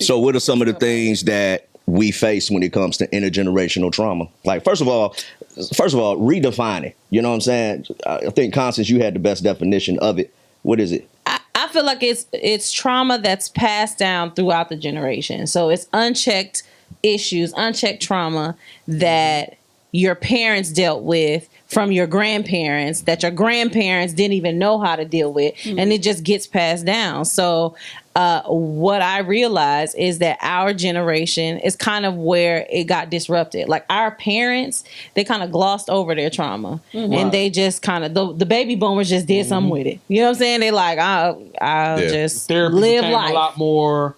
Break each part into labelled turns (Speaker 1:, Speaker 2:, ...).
Speaker 1: So what are some of the things that we face when it comes to intergenerational trauma? Like, first of all, redefine it. You know what I'm saying? I think, Constance, you had the best definition of it. What is it?
Speaker 2: I feel like it's trauma that's passed down throughout the generation. So it's unchecked issues, unchecked trauma that your parents dealt with from your grandparents that your grandparents didn't even know how to deal with, and it just gets passed down. So what I realize is that our generation is kind of where it got disrupted. Like our parents, they kind of glossed over their trauma, and they just kind of the baby boomers just did something with it. You know what I'm saying? They like I'll just
Speaker 3: therapy
Speaker 2: live
Speaker 3: became
Speaker 2: life.
Speaker 3: a lot more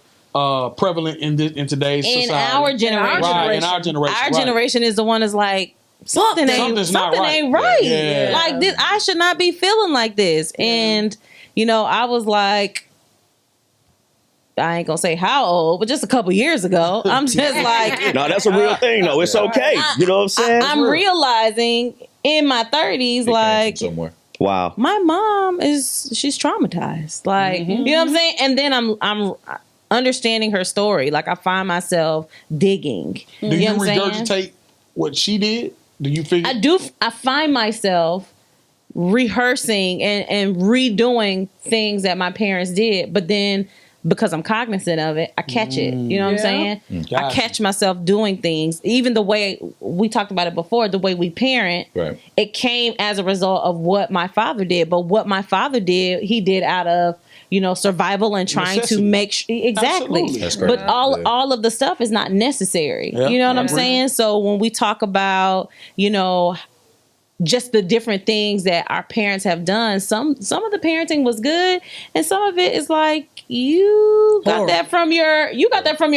Speaker 3: prevalent in today's society.
Speaker 2: In our generation, our generation is the one that's like something ain't right.
Speaker 3: Yeah.
Speaker 2: Like this, I should not be feeling like this. And you know, I was like, I ain't gonna say how old, but just a couple years ago, I'm just like,
Speaker 1: no, that's a real thing though. It's okay. You know what I'm saying?
Speaker 2: I'm realizing in my 30s, like,
Speaker 4: somewhere.
Speaker 1: Wow,
Speaker 2: my mom she's traumatized. Like, you know what I'm saying? And then I'm understanding her story. Like I find myself digging.
Speaker 3: Do you
Speaker 2: know what I'm saying?
Speaker 3: regurgitate what she did? Do you figure?
Speaker 2: I do. I find myself rehearsing and redoing things that my parents did, but then because I'm cognizant of it, I catch it. You know what I'm saying?
Speaker 3: Gotcha.
Speaker 2: I catch myself doing things. Even the way we talked about it before, the way we parent, it came as a result of what my father did. But what my father did, he did out of survival and trying to make exactly.
Speaker 3: That's
Speaker 2: but all of the stuff is not necessary. You know what I'm saying? So when we talk about just the different things that our parents have done, some of the parenting was good, and some of it is like you got that from your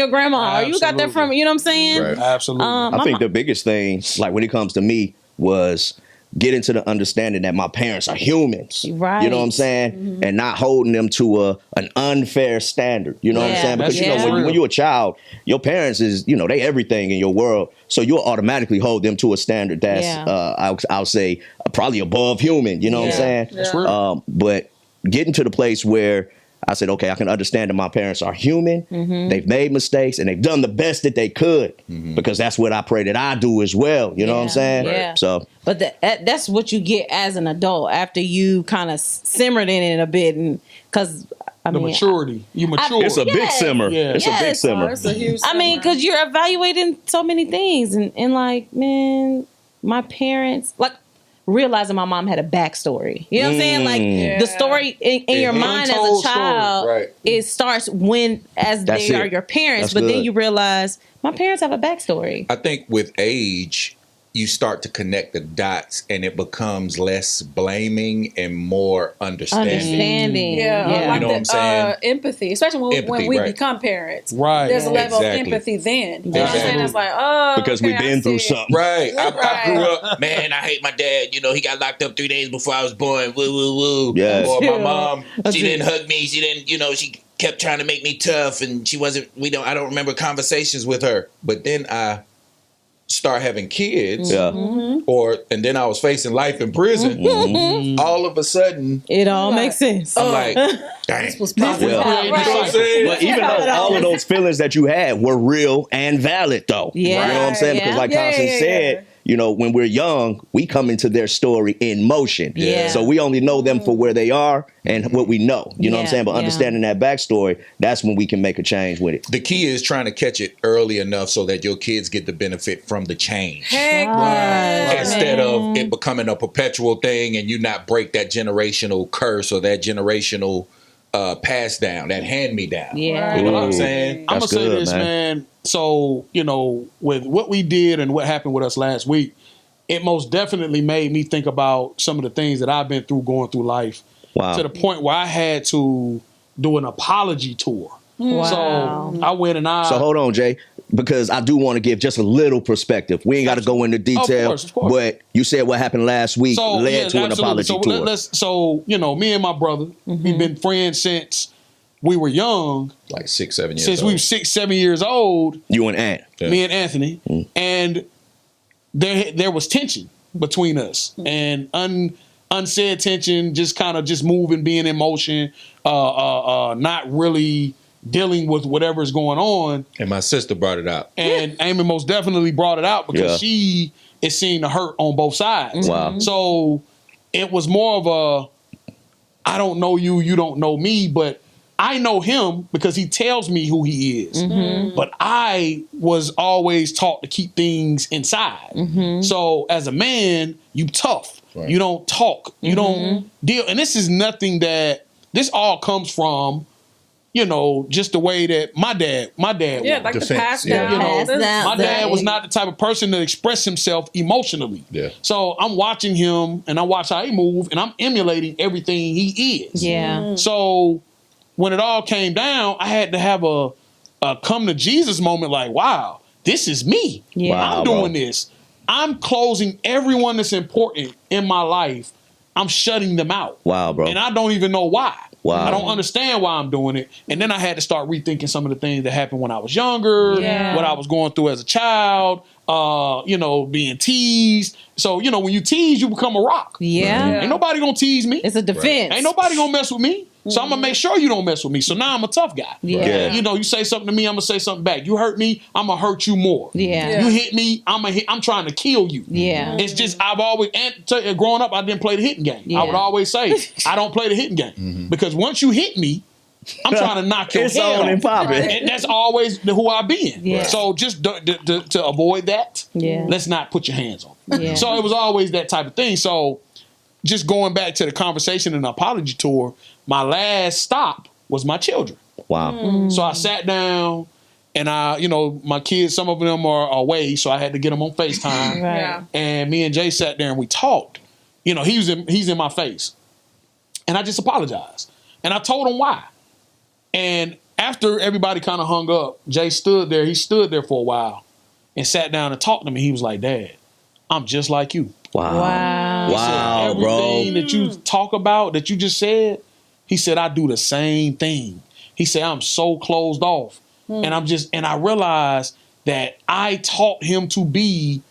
Speaker 2: grandma, or you got that from what I'm saying?
Speaker 3: Right. Absolutely.
Speaker 1: I think the biggest thing, like when it comes to me, was get into the understanding that my parents are humans.
Speaker 2: Right.
Speaker 1: You know what I'm saying? And not holding them to an unfair standard. You know what I'm saying? Because when you're a child, your parents is, they everything in your world. So you'll automatically hold them to a standard that's I'll say probably above human. You know what I'm saying?
Speaker 3: That's real.
Speaker 1: But getting to the place where I said, okay, I can understand that my parents are human. They've made mistakes and they've done the best that they could, because that's what I pray that I do as well. You know what I'm saying?
Speaker 2: Yeah.
Speaker 1: So,
Speaker 2: but that's what you get as an adult after you kind of simmered in it a bit, and because
Speaker 3: maturity, you mature.
Speaker 1: It's a big simmer.
Speaker 3: Yeah.
Speaker 1: It's a big simmer.
Speaker 5: It's a huge
Speaker 2: I mean, because you're evaluating so many things, and like, man, my parents, like, realizing my mom had a backstory. You know what I'm saying? Like the story in your mind as a child, it starts as they are your parents, but then you realize my parents have a backstory.
Speaker 4: I think with age, you start to connect the dots, and it becomes less blaming and more understanding.
Speaker 5: Yeah.
Speaker 4: You know what I'm saying?
Speaker 5: Empathy, especially when we become parents.
Speaker 3: Right.
Speaker 5: There's a level of empathy then. You know what I'm saying? It's like,
Speaker 1: because we've been through something.
Speaker 4: Right. I grew up, man, I hate my dad. He got locked up 3 days before I was born. Woo, woo, woo.
Speaker 1: Yes.
Speaker 4: Or my mom, she didn't hug me. She didn't, she kept trying to make me tough, and she wasn't, I don't remember conversations with her. But then I start having kids, and then I was facing life in prison. All of a sudden,
Speaker 2: it all makes sense.
Speaker 4: I'm like, dang.
Speaker 5: this was probably
Speaker 4: You know what I'm saying?
Speaker 1: But even though all of those feelings that you had were real and valid, though.
Speaker 2: Yeah.
Speaker 1: You know what I'm saying? Because like Constance said, when we're young, we come into their story in motion.
Speaker 2: Yeah.
Speaker 1: So we only know them for where they are and what we know. You know what I'm saying? But understanding that backstory, that's when we can make a change with it.
Speaker 4: The key is trying to catch it early enough so that your kids get the benefit from the change.
Speaker 5: Heck yeah.
Speaker 4: Instead of it becoming a perpetual thing and you not break that generational curse or that generational pass down, that hand me down.
Speaker 2: Yeah.
Speaker 4: You know what I'm saying?
Speaker 3: I'm going to say
Speaker 1: good,
Speaker 3: this,
Speaker 1: man.
Speaker 3: man. So, with what we did and what happened with us last week, it most definitely made me think about some of the things that I've been through going through life.
Speaker 1: Wow.
Speaker 3: To the point where I had to do an apology tour.
Speaker 2: Wow.
Speaker 3: So I went and
Speaker 1: So hold on, Jay, because I do want to give just a little perspective. We ain't got to go into detail,
Speaker 3: of course.
Speaker 1: but you said what happened last week led to an apology tour.
Speaker 3: So, me and my brother, we've been friends since we were young.
Speaker 4: Like 6, 7 years
Speaker 3: Since
Speaker 4: old.
Speaker 3: we were 6, 7 years old.
Speaker 1: You and Ant.
Speaker 3: Me and Anthony. And there was tension between us. And unsaid tension, just kind of just moving, being in motion, not really dealing with whatever is going on.
Speaker 4: And my sister brought it out.
Speaker 3: And Amy most definitely brought it out because she is seeing the hurt on both sides.
Speaker 1: Wow.
Speaker 3: So it was more of a, I don't know you, you don't know me, but I know him because he tells me who he is. But I was always taught to keep things inside. So as a man, you tough. Right. You don't talk. You don't deal. And this is nothing that, this all comes from, you know, just the way that my dad
Speaker 5: yeah,
Speaker 3: was.
Speaker 5: like the past down.
Speaker 3: You know,
Speaker 2: down.
Speaker 3: my dad was not the type of person to express himself emotionally.
Speaker 4: Yeah.
Speaker 3: So I'm watching him and I watch how he move and I'm emulating everything he is.
Speaker 2: Yeah.
Speaker 3: So when it all came down, I had to have a come to Jesus moment like, wow, this is me.
Speaker 2: Yeah.
Speaker 1: Wow,
Speaker 3: I'm doing
Speaker 1: bro.
Speaker 3: this. I'm closing everyone that's important in my life. I'm shutting them out.
Speaker 1: Wow, bro.
Speaker 3: And I don't even know why.
Speaker 1: Wow.
Speaker 3: I don't understand why I'm doing it. And then I had to start rethinking some of the things that happened when I was younger,
Speaker 5: Yeah.
Speaker 3: what I was going through as a child, you know, being teased. So, you know, when you tease, you become a rock.
Speaker 2: Yeah.
Speaker 3: Ain't nobody gonna tease me.
Speaker 2: It's a defense.
Speaker 3: Ain't nobody gonna mess with me. So I'm gonna make sure you don't mess with me. So now I'm a tough guy.
Speaker 2: Yeah.
Speaker 3: You know, you say something to me, I'm gonna say something back. You hurt me, I'm gonna hurt you more.
Speaker 2: Yeah.
Speaker 3: You hit me, I'm trying to kill you.
Speaker 2: Yeah.
Speaker 3: It's just I've always growing up, I didn't play the hitting game. I would
Speaker 2: Yeah.
Speaker 3: always say I don't play the hitting game because once you hit me, I'm trying to knock your
Speaker 1: It's
Speaker 3: head
Speaker 1: on and
Speaker 3: off.
Speaker 1: popping.
Speaker 3: And that's always who I've been.
Speaker 2: Yeah.
Speaker 3: So just to avoid that,
Speaker 2: Yeah.
Speaker 3: let's not put your hands on.
Speaker 2: Yeah.
Speaker 3: So it was always that type of thing. So just going back to the conversation and the apology tour, my last stop was my children.
Speaker 1: Wow.
Speaker 3: So I sat down and you know, my kids, some of them are away, so I had to get them on FaceTime.
Speaker 2: Right.
Speaker 5: Yeah.
Speaker 3: And me and Jay sat there and we talked. You know, he's in my face. And I just apologized. And I told him why. And after everybody kind of hung up, Jay stood there. He stood there for a while and sat down and talked to me. He was like, Dad, I'm just like you.
Speaker 1: Wow.
Speaker 2: Wow.
Speaker 3: He said, everything that you talk about, that you just said, he said, I do the same thing. He said, I'm so closed off. And I realized that I taught him to be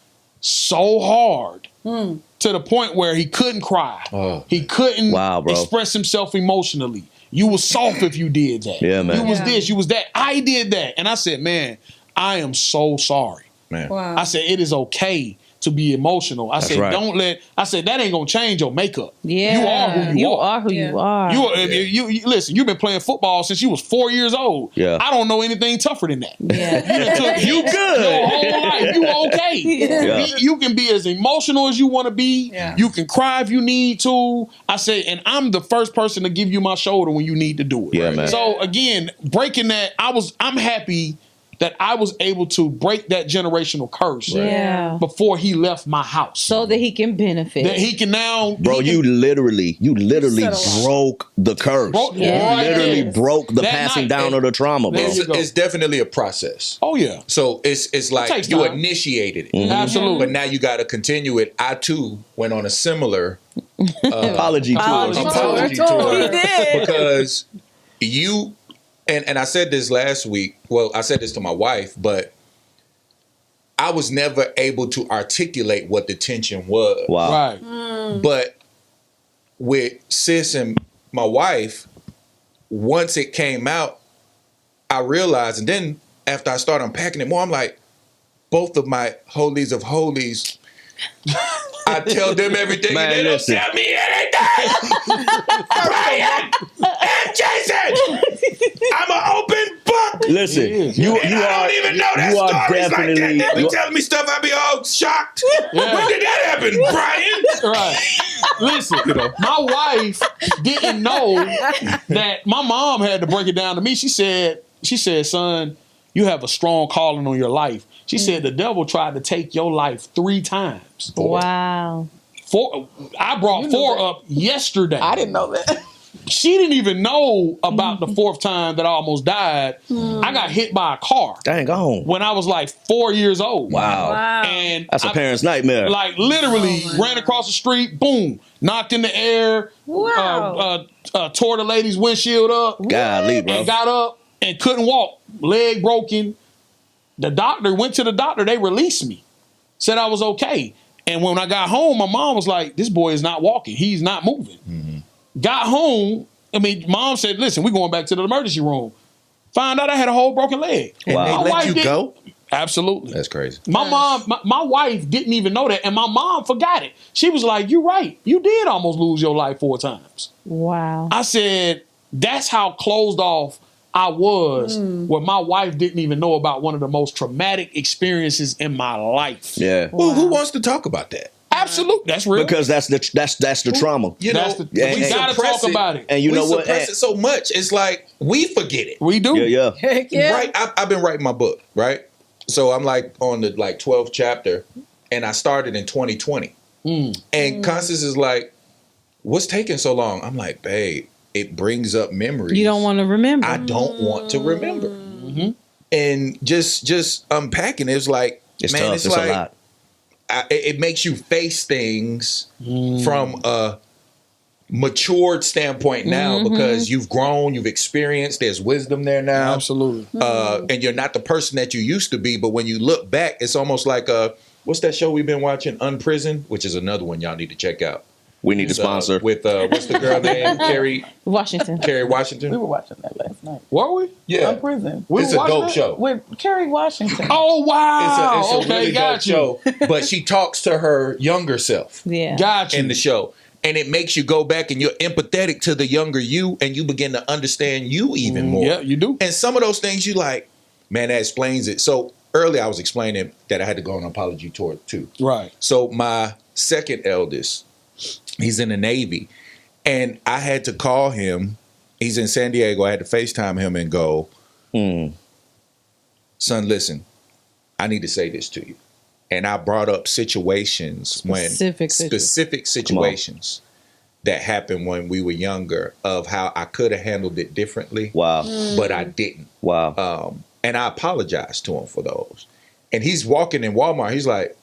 Speaker 3: so hard to the point where he couldn't cry.
Speaker 4: Oh.
Speaker 3: He couldn't
Speaker 1: Wow, bro.
Speaker 3: express himself emotionally. You was soft if you did that.
Speaker 1: Yeah, man.
Speaker 3: You was
Speaker 5: Yeah.
Speaker 3: this, you was that. I did that. And I said, man, I am so sorry.
Speaker 4: Man.
Speaker 5: Wow.
Speaker 3: I said, it is okay to be emotional. I said,
Speaker 1: right.
Speaker 3: I said, that ain't gonna change your makeup.
Speaker 2: Yeah.
Speaker 3: You are who you are.
Speaker 2: who
Speaker 5: Yeah.
Speaker 2: you are.
Speaker 3: You listen, you've been playing football since you was 4 years old.
Speaker 1: Yeah.
Speaker 3: I don't know anything tougher than that.
Speaker 2: Yeah.
Speaker 3: You good. Your whole life. You okay.
Speaker 1: Yeah.
Speaker 3: You can be as emotional as you want to be.
Speaker 5: Yeah.
Speaker 3: You can cry if you need to. I say, and I'm the first person to give you my shoulder when you need to do it.
Speaker 1: Yeah, man.
Speaker 3: So again, breaking that, I'm happy that I was able to break that generational curse
Speaker 2: Yeah.
Speaker 3: before he left my house.
Speaker 2: So that he can benefit.
Speaker 3: that he can now,
Speaker 1: Bro,
Speaker 3: he
Speaker 1: you
Speaker 3: can-
Speaker 1: literally broke the curse.
Speaker 3: Broke-
Speaker 1: You
Speaker 3: Yeah.
Speaker 1: literally broke the
Speaker 3: That
Speaker 1: passing
Speaker 3: night,
Speaker 1: down of the trauma, bro.
Speaker 3: There you go.
Speaker 4: It's definitely a process.
Speaker 3: Oh yeah,
Speaker 4: So it's
Speaker 3: takes
Speaker 4: like you
Speaker 3: time.
Speaker 4: initiated it.
Speaker 1: Mm-hmm.
Speaker 3: absolutely.
Speaker 4: But now you got to continue it. I too went on a similar
Speaker 1: Apology
Speaker 2: Apology
Speaker 1: tour.
Speaker 4: apology
Speaker 5: tour.
Speaker 4: tour
Speaker 5: He did.
Speaker 4: because you and I said this last week. Well, I said this to my wife, but I was never able to articulate what the tension was.
Speaker 1: Wow.
Speaker 3: Right.
Speaker 4: But with sis and my wife, once it came out, I realized, and then after I started unpacking it more, I'm like, both of my holies of holies, I tell them everything,
Speaker 1: Man,
Speaker 4: and they
Speaker 1: listen.
Speaker 4: don't tell me anything. Brian and Jason, I'm an open book.
Speaker 1: Listen,
Speaker 3: He is.
Speaker 1: you
Speaker 4: And I don't even know that
Speaker 1: you are
Speaker 4: stories like that.
Speaker 1: definitely
Speaker 4: They be telling me stuff, I be all shocked.
Speaker 3: Yeah.
Speaker 4: When did that happen, Brian?
Speaker 3: Right. Listen, my wife didn't know that my mom had to break it down to me. She said, son, you have a strong calling on your life. She said the devil tried to take your life 3 times.
Speaker 2: Wow.
Speaker 3: I brought 4 up yesterday.
Speaker 5: I didn't know that.
Speaker 3: She didn't even know about the 4th time that I almost died. I got hit by a car
Speaker 1: dang on.
Speaker 3: when I was like 4 years old.
Speaker 1: Wow.
Speaker 5: Wow.
Speaker 3: And
Speaker 1: That's a
Speaker 3: I-
Speaker 1: parent's nightmare.
Speaker 3: like literally ran across the street, boom, knocked in the air,
Speaker 5: Wow.
Speaker 3: tore the lady's windshield up,
Speaker 1: Golly, bro.
Speaker 3: and got up and couldn't walk, leg broken. Went to the doctor, they released me, said I was okay. And when I got home, my mom was like, this boy is not walking, he's not moving. Got home, mom said, listen, we're going back to the emergency room. Found out I had a whole broken leg.
Speaker 4: And
Speaker 1: Wow.
Speaker 4: they
Speaker 3: My
Speaker 4: let
Speaker 3: wife
Speaker 4: you
Speaker 3: didn't-
Speaker 4: go?
Speaker 3: Absolutely.
Speaker 4: That's crazy.
Speaker 3: My mom, my wife didn't even know that, and my mom forgot it. She was like, "You're right. You did almost lose your life 4 times."
Speaker 2: Wow.
Speaker 3: I said, "That's how closed off I was, where my wife didn't even know about one of the most traumatic experiences in my life."
Speaker 1: Yeah.
Speaker 4: Who wants to talk about that?
Speaker 3: Absolutely, that's real.
Speaker 1: Because that's the trauma.
Speaker 4: You
Speaker 3: That's
Speaker 4: know,
Speaker 3: the- we gotta
Speaker 4: suppress
Speaker 3: talk about it.
Speaker 1: And you
Speaker 4: we
Speaker 1: know what?
Speaker 4: suppress it so much. It's like we forget it.
Speaker 3: we do.
Speaker 1: Yeah, yeah.
Speaker 5: Heck yeah.
Speaker 4: Right. I've been writing my book, right? So I'm like on the 12th chapter, and I started in 2020. And Constance is like, "What's taking so long?" I'm like, "Babe, it brings up memories.
Speaker 2: You don't want to remember.
Speaker 4: I don't want to remember." And just unpacking it's like,
Speaker 1: It's
Speaker 4: man,
Speaker 1: tough.
Speaker 4: it's
Speaker 1: It's
Speaker 4: like
Speaker 1: a lot.
Speaker 4: it makes you face things from a matured standpoint now because you've grown, you've experienced. There's wisdom there now.
Speaker 3: Absolutely.
Speaker 4: And you're not the person that you used to be. But when you look back, it's almost like what's that show we've been watching? Unprisoned, which is another one y'all need to check out.
Speaker 1: We need to sponsor.
Speaker 4: With what's the girl name? Carrie
Speaker 2: Washington.
Speaker 5: We
Speaker 4: Washington.
Speaker 5: were watching that last night.
Speaker 3: Were we?
Speaker 4: Yeah,
Speaker 5: On prison.
Speaker 3: We
Speaker 4: it's
Speaker 3: were
Speaker 4: a
Speaker 3: watching
Speaker 4: dope
Speaker 3: that?
Speaker 4: show.
Speaker 5: With Kerry Washington.
Speaker 3: Oh wow!
Speaker 4: It's a
Speaker 3: okay,
Speaker 4: really
Speaker 3: got
Speaker 4: dope
Speaker 3: you.
Speaker 4: show. But she talks to her younger self
Speaker 2: Yeah.
Speaker 3: Got you.
Speaker 4: in the show. And it makes you go back and you're empathetic to the younger you and you begin to understand you even more.
Speaker 3: Yeah, you do.
Speaker 4: And some of those things you like, man, that explains it. So earlier I was explaining that I had to go on an apology tour too.
Speaker 3: Right.
Speaker 4: So my second eldest, he's in the Navy. And I had to call him. He's in San Diego. I had to FaceTime him and go, son, listen, I need to say this to you. And I brought up situations specific situations that happened when we were younger of how I could have handled it differently.
Speaker 1: Wow.
Speaker 4: But I didn't.
Speaker 1: Wow.
Speaker 4: And I apologized to him for those. And he's walking in Walmart. He's like,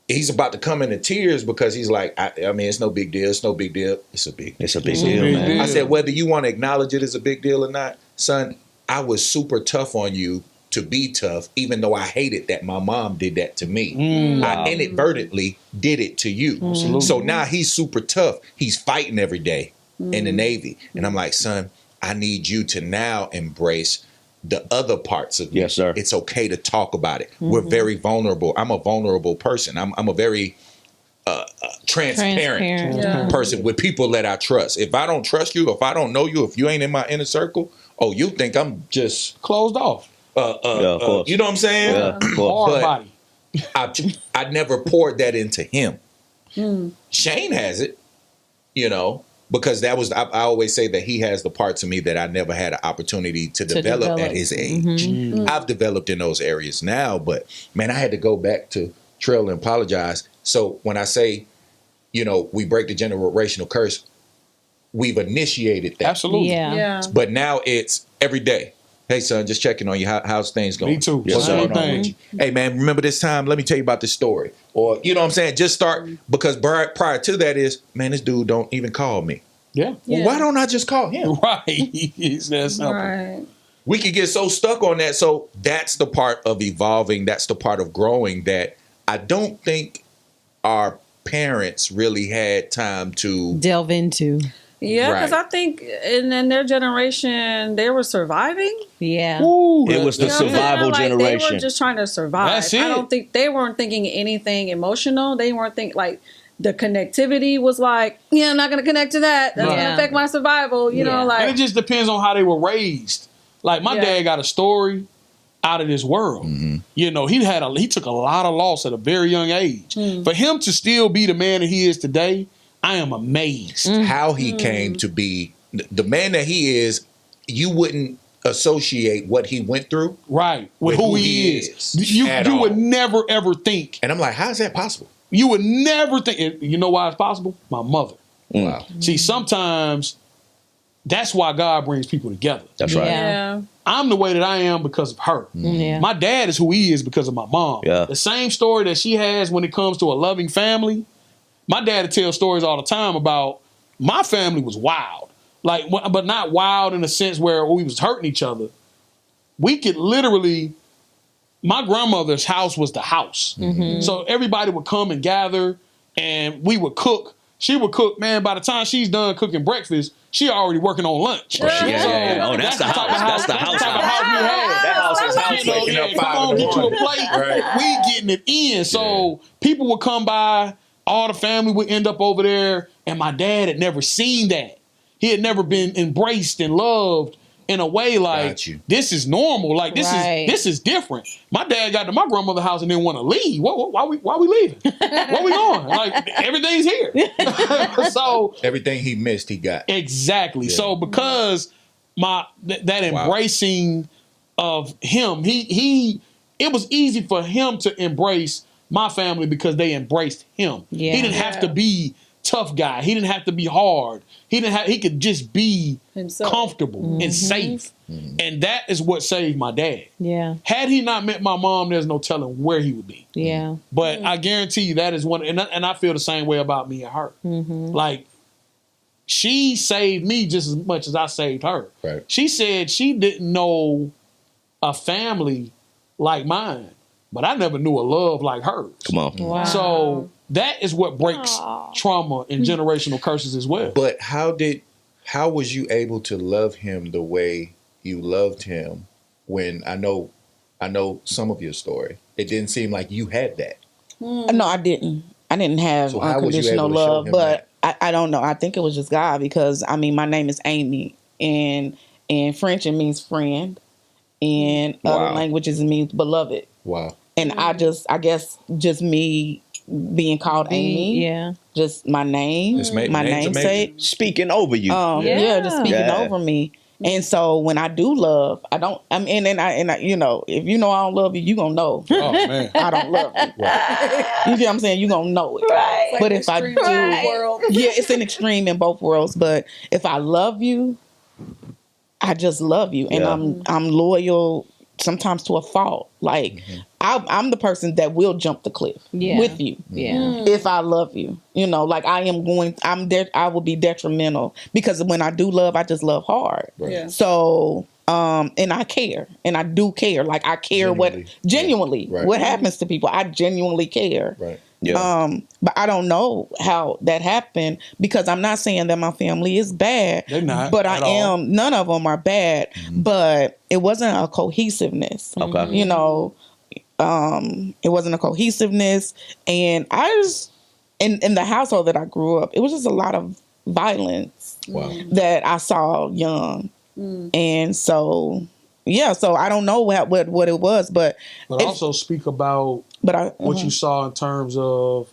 Speaker 4: he's about to come into tears because he's like, I mean, it's no big deal. It's no big deal. It's a big deal.
Speaker 1: It's a big deal,
Speaker 3: big
Speaker 1: man.
Speaker 3: deal.
Speaker 4: I said, whether you want to acknowledge it as a big deal or not, son, I was super tough on you to be tough, even though I hated that my mom did that to me. I inadvertently did it to you. So now he's super tough. He's fighting every day in the Navy. And I'm like, son, I need you to now embrace the other parts of me.
Speaker 1: Yes, sir.
Speaker 4: It's okay to talk about it. We're very vulnerable. I'm a vulnerable person. I'm a very transparent
Speaker 5: Yeah.
Speaker 4: person with people that I trust. If I don't trust you, if I don't know you, if you ain't in my inner circle, you think I'm just
Speaker 3: Closed off.
Speaker 4: of course. You know what I'm saying?
Speaker 1: Yeah, of course.
Speaker 3: Hard
Speaker 4: But
Speaker 3: body.
Speaker 4: I never poured that into him. Shane has it, because that was, I always say that he has the parts of me that I never had an opportunity to develop at his age. I've developed in those areas now, but man, I had to go back to Trail and apologize. So when I say, we break the generational curse, we've initiated that.
Speaker 3: Absolutely.
Speaker 2: Yeah.
Speaker 5: Yeah.
Speaker 4: But now it's every day. Hey, son, just checking on you. How's things going?
Speaker 3: Me too.
Speaker 4: What's
Speaker 3: Same
Speaker 4: going on
Speaker 3: thing.
Speaker 4: with you? Hey, man, remember this time? Let me tell you about this story. Or, you know what I'm saying? Just start, because prior to that is, man, this dude don't even call me.
Speaker 3: Yeah.
Speaker 4: Well, why don't I just call him?
Speaker 3: Right. It's that simple.
Speaker 5: Right.
Speaker 4: We could get so stuck on that. So that's the part of evolving. That's the part of growing that I don't think our parents really had time to.
Speaker 2: Delve into.
Speaker 5: Yeah, because
Speaker 4: Right.
Speaker 5: I think in their generation, they were surviving.
Speaker 2: Yeah.
Speaker 3: Ooh,
Speaker 1: It was the
Speaker 5: You know what I'm saying?
Speaker 1: survival
Speaker 5: Like, They
Speaker 1: generation.
Speaker 5: were just trying to survive.
Speaker 3: That's
Speaker 5: I
Speaker 3: it.
Speaker 5: don't think they weren't thinking anything emotional. They weren't thinking like the connectivity was like, yeah, I'm not going to connect to that. That's going
Speaker 2: Yeah.
Speaker 5: to affect my survival. You know,
Speaker 2: Yeah.
Speaker 5: like
Speaker 3: And it just depends on how they were raised. Like my
Speaker 5: Yeah.
Speaker 3: dad got a story out of this world. He took a lot of loss at a very young age. For him to still be the man that he is today, I am amazed.
Speaker 4: How he came to be the man that he is, you wouldn't associate what he went through.
Speaker 3: Right. With who he is. You
Speaker 4: at
Speaker 3: would
Speaker 4: all.
Speaker 3: never ever think.
Speaker 4: And I'm like, how is that possible?
Speaker 3: You would never think. And you know why it's possible? My mother.
Speaker 4: Wow.
Speaker 3: See, sometimes that's why God brings people together.
Speaker 1: That's right.
Speaker 2: Yeah.
Speaker 5: yeah.
Speaker 3: I'm the way that I am because of her.
Speaker 2: Yeah.
Speaker 3: My dad is who he is because of my mom.
Speaker 1: Yeah.
Speaker 3: The same story that she has when it comes to a loving family. My dad tells stories all the time about my family was wild. Like, but not wild in the sense where we was hurting each other. We could literally, my grandmother's house was the house. So everybody would come and gather and we would cook. she would cook. Man, by the time she's done cooking breakfast, she already working on lunch.
Speaker 1: Oh, yeah. Oh, that's the house. That's the house.
Speaker 3: Type of house we had.
Speaker 1: That house is house.
Speaker 3: You know, yeah, come on, get you a plate.
Speaker 4: Right.
Speaker 3: We getting it in. So people would come by. All the family would end up over there, and my dad had never seen that. He had never been embraced and loved in a way like this is normal. Like this is different. My dad got to my grandmother's house and didn't want to leave. Why we leaving? Where we going? Like everything's here. So
Speaker 4: everything he missed, he got.
Speaker 3: Exactly. Yeah. So because that embracing of him, it was easy for him to embrace my family because they embraced him. Yeah. He didn't have to be tough guy. He didn't have to be hard. He could just be himself, comfortable and safe. Mm-hmm. And that is what saved my dad. Yeah. Had he not met my mom, there's no telling where he would be. Yeah. But I guarantee you that is one, and I feel the same way about me and her. Mm-hmm. Like, she saved me just as much as I saved her. Right. She said she didn't know a family like mine, but I never knew a love like hers.
Speaker 1: Come on.
Speaker 2: Wow.
Speaker 3: So that is what breaks trauma and generational curses as well.
Speaker 4: But how was you able to love him the way you loved him when I know some of your story? It didn't seem like you had that.
Speaker 6: No, I didn't. I didn't have unconditional love, but I don't know. I think it was just God because, I mean, my name is Amy, and French it means friend, and other languages it means beloved. Wow. And I guess just me being called Amy, just my name, my namesake,
Speaker 1: speaking over you,
Speaker 6: just speaking over me. And so when I do love, I you know, if you know I don't love you, you gonna know. Oh man, I don't love you. Right. You get what I'm saying? You gonna know it. Right. But if I do, it's an extreme in both worlds. But if I love you, I just love you, and I'm loyal. Sometimes to a fault. Like I'm the person that will jump the cliff with you. Yeah. If I love you, you know, like I will be detrimental because when I do love, I just love hard. Right. Yeah. So, and I care, and I do care. Like I care genuinely what happens to people. I genuinely care. Right. Yeah. But I don't know how that happened because I'm not saying that my family is bad.
Speaker 3: They're not.
Speaker 6: But none of them are bad. Mm-hmm. But it wasn't a cohesiveness. Okay. You know, it wasn't a cohesiveness. And I just, in the household that I grew up, it was just a lot of violence that I saw young. Mm. And so, so I don't know what it was, but
Speaker 3: also speak about what you saw in terms of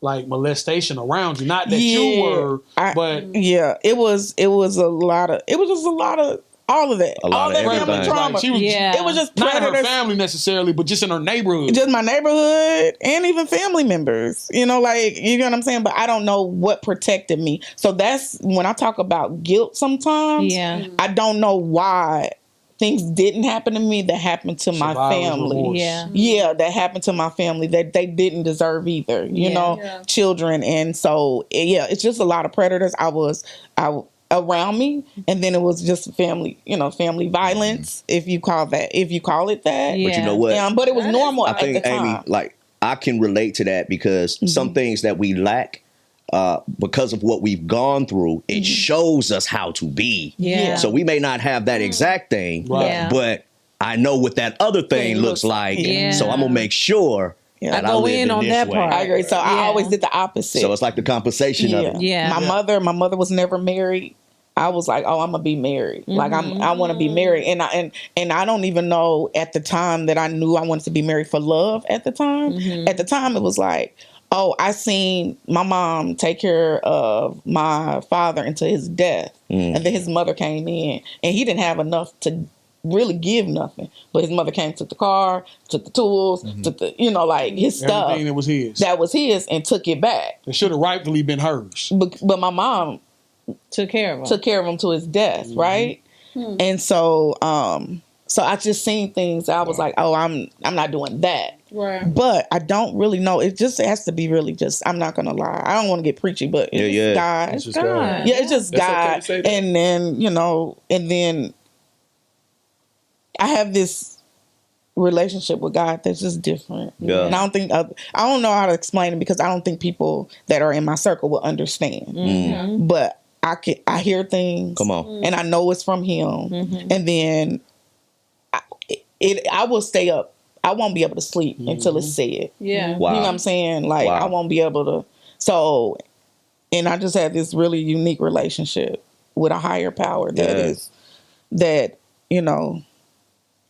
Speaker 3: like molestation around you. Not that you were, but
Speaker 6: it was just a lot of all of that. All that family trauma.
Speaker 3: Like it was just not in her family necessarily, but just in her neighborhood.
Speaker 6: Just my neighborhood and even family members. You know, like, you know what I'm saying? But I don't know what protected me. So that's when I talk about guilt sometimes. Yeah. I don't know why things didn't happen to me that happened to my family. Remorse. Yeah, that happened to my family that they didn't deserve either. You know, children. And so it's just a lot of predators. I around me, and then it was just family violence, if you call it that.
Speaker 1: Yeah. But you know what?
Speaker 6: But it was normal
Speaker 1: at the time. Amy, like, I can relate to that because some things that we lack, because of what we've gone through, it shows us how to be. Yeah. So we may not have that exact thing, but I know what that other thing looks like. Yeah. So I'm gonna make sure.
Speaker 2: I go in on that part.
Speaker 6: I agree. So I always did the opposite.
Speaker 1: So it's like the compensation of it.
Speaker 6: Yeah. My mother was never married. I was like, oh, I'm gonna be married. Mm-hmm. Like I want to be married, and I don't even know at the time that I knew I wanted to be married for love. At the time, At the time, it was like, oh, I seen my mom take care of my father until his death, and then his mother came in, and he didn't have enough to really give nothing, but his mother came, took the car, took the tools, took the his stuff,
Speaker 3: everything that was his,
Speaker 6: and took it back.
Speaker 3: It should have rightfully been hers,
Speaker 6: but my mom
Speaker 2: took care of him
Speaker 6: to his death, right? And so so I just seen things. I was like, oh, I'm not doing that. Right. But I don't really know. It just has to be really just, I'm not gonna lie, I don't want to get preachy, but it's God.
Speaker 2: It's God.
Speaker 6: Yeah, it's just God. Okay, and then and then I have this relationship with God that's just different.
Speaker 1: Yeah.
Speaker 6: And I don't think I don't know how to explain it because I don't think people that are in my circle will understand. But I hear things.
Speaker 1: Come on.
Speaker 6: And I know it's from him. And then I will stay up. I won't be able to sleep until it's said.
Speaker 5: Yeah.
Speaker 1: Wow.
Speaker 6: You know what I'm saying? Like
Speaker 1: Wow.
Speaker 6: I won't be able to. So, and I just had this really unique relationship with a higher power that, you know,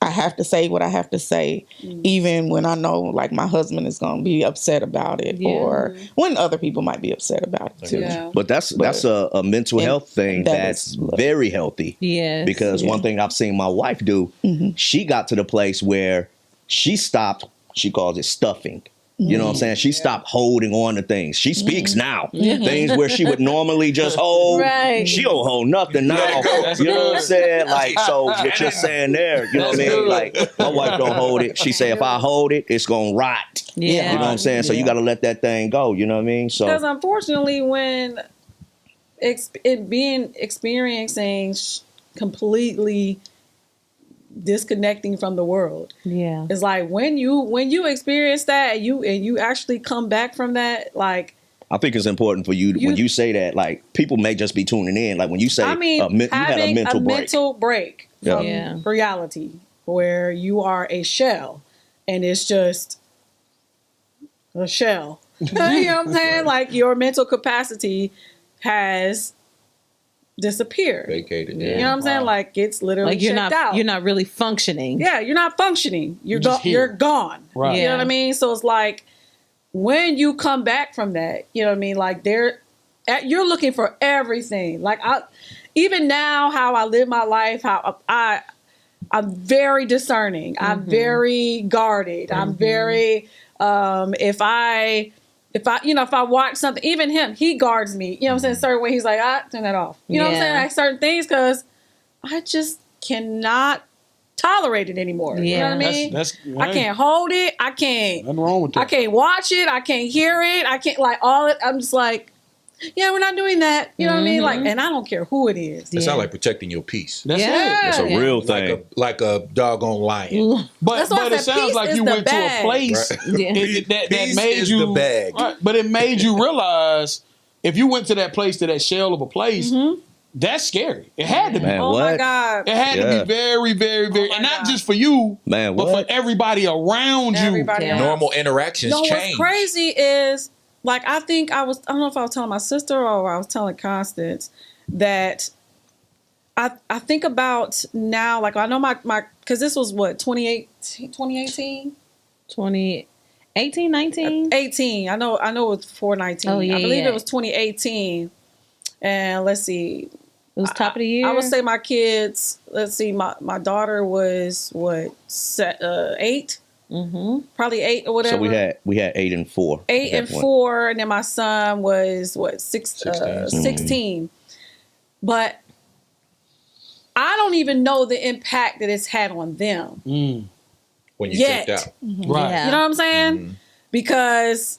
Speaker 6: I have to say what I have to say, even when I know like my husband is going to be upset about it or when other people might be upset about it too.
Speaker 5: Yeah.
Speaker 1: But that's a mental health thing that's very healthy.
Speaker 2: Yes.
Speaker 1: Because one thing I've seen my wife do, she got to the place where she stopped, she calls it stuffing. You know what I'm saying? She stopped holding on to things. She speaks now. Things where she would normally just hold.
Speaker 2: Right.
Speaker 1: She don't hold nothing now. You know what I'm saying? Like, so what you're saying there, you know what I mean? Like, my wife don't hold it. She say, if I hold it, it's going to rot.
Speaker 2: Yeah.
Speaker 1: You know what I'm saying? So you got to let that thing go. You know what I mean? So
Speaker 5: Because unfortunately, when experiencing completely disconnecting from the world,
Speaker 2: Yeah.
Speaker 5: it's like when you experience that and you actually come back from that, like
Speaker 1: I think it's important for you when you say that, like people may just be tuning in. Like when you say, you had a mental break.
Speaker 5: Mental break from
Speaker 2: Yeah.
Speaker 5: reality where you are a shell and it's just a shell. You know what I'm saying? Like your mental capacity has disappeared.
Speaker 4: Vacated.
Speaker 5: You know what I'm saying? Like it's literally
Speaker 2: Like you're
Speaker 5: checked
Speaker 2: not
Speaker 5: out.
Speaker 2: you're not really functioning.
Speaker 5: Yeah, you're not functioning. You're
Speaker 3: just here.
Speaker 5: you're gone.
Speaker 3: Right.
Speaker 5: You know what I mean? So it's like when you come back from that, you know what I mean? Like you're looking for everything. Like even now, how I live my life, how I'm very discerning. I'm very guarded. I'm very if I watch something, even him, he guards me. You know what I'm saying? Certain way, he's like, turn that off. You know what I'm saying? Like certain things, because I just cannot tolerate it anymore. You know what I mean?
Speaker 3: That's
Speaker 5: I can't hold it. I can't.
Speaker 3: Nothing wrong with that.
Speaker 5: I can't watch it. I can't hear it. I can't like all it. I'm just like, yeah, we're not doing that. You know what I mean? Like, and I don't care who it is.
Speaker 4: It sounds like protecting your peace.
Speaker 3: That's
Speaker 1: It's a real thing.
Speaker 4: Like a doggone lion.
Speaker 3: But
Speaker 5: That's why I
Speaker 3: it
Speaker 5: said
Speaker 3: sounds
Speaker 5: peace
Speaker 3: like
Speaker 5: is
Speaker 3: you
Speaker 5: the
Speaker 3: went
Speaker 5: bag.
Speaker 3: to a place that
Speaker 4: Peace
Speaker 3: made
Speaker 4: is
Speaker 3: you
Speaker 4: the bag.
Speaker 3: Right, but it made you realize if you went to that place, to that shell of a place, that's scary. It had to be.
Speaker 1: Man,
Speaker 5: Oh
Speaker 1: what?
Speaker 5: my God.
Speaker 3: It had to be very, very, very,
Speaker 5: my
Speaker 3: and not
Speaker 5: God.
Speaker 3: just for you,
Speaker 1: Man,
Speaker 3: but
Speaker 1: what?
Speaker 3: for everybody around
Speaker 5: Everybody
Speaker 3: you.
Speaker 5: else.
Speaker 4: Normal interactions
Speaker 5: No,
Speaker 4: change.
Speaker 5: what's crazy is, like, I don't know if I was telling my sister or I was telling Constance that I think about now, like, I know my because this was what, 2018?
Speaker 2: 2018, 19?
Speaker 5: 18. I know it was before 19.
Speaker 2: Oh, yeah,
Speaker 5: I believe
Speaker 2: yeah.
Speaker 5: it was 2018. And let's see.
Speaker 2: It was top of the year.
Speaker 5: I would say my kids, let's see, my daughter was what, 8? Probably 8 or whatever.
Speaker 1: So we had 8 and 4.
Speaker 5: 8 and 4, and then my son was what, 16. 16. But I don't even know the impact that it's had on them.
Speaker 4: When you
Speaker 5: Yet.
Speaker 4: checked out.
Speaker 3: Right.
Speaker 2: Yeah.
Speaker 5: You know what I'm saying? Because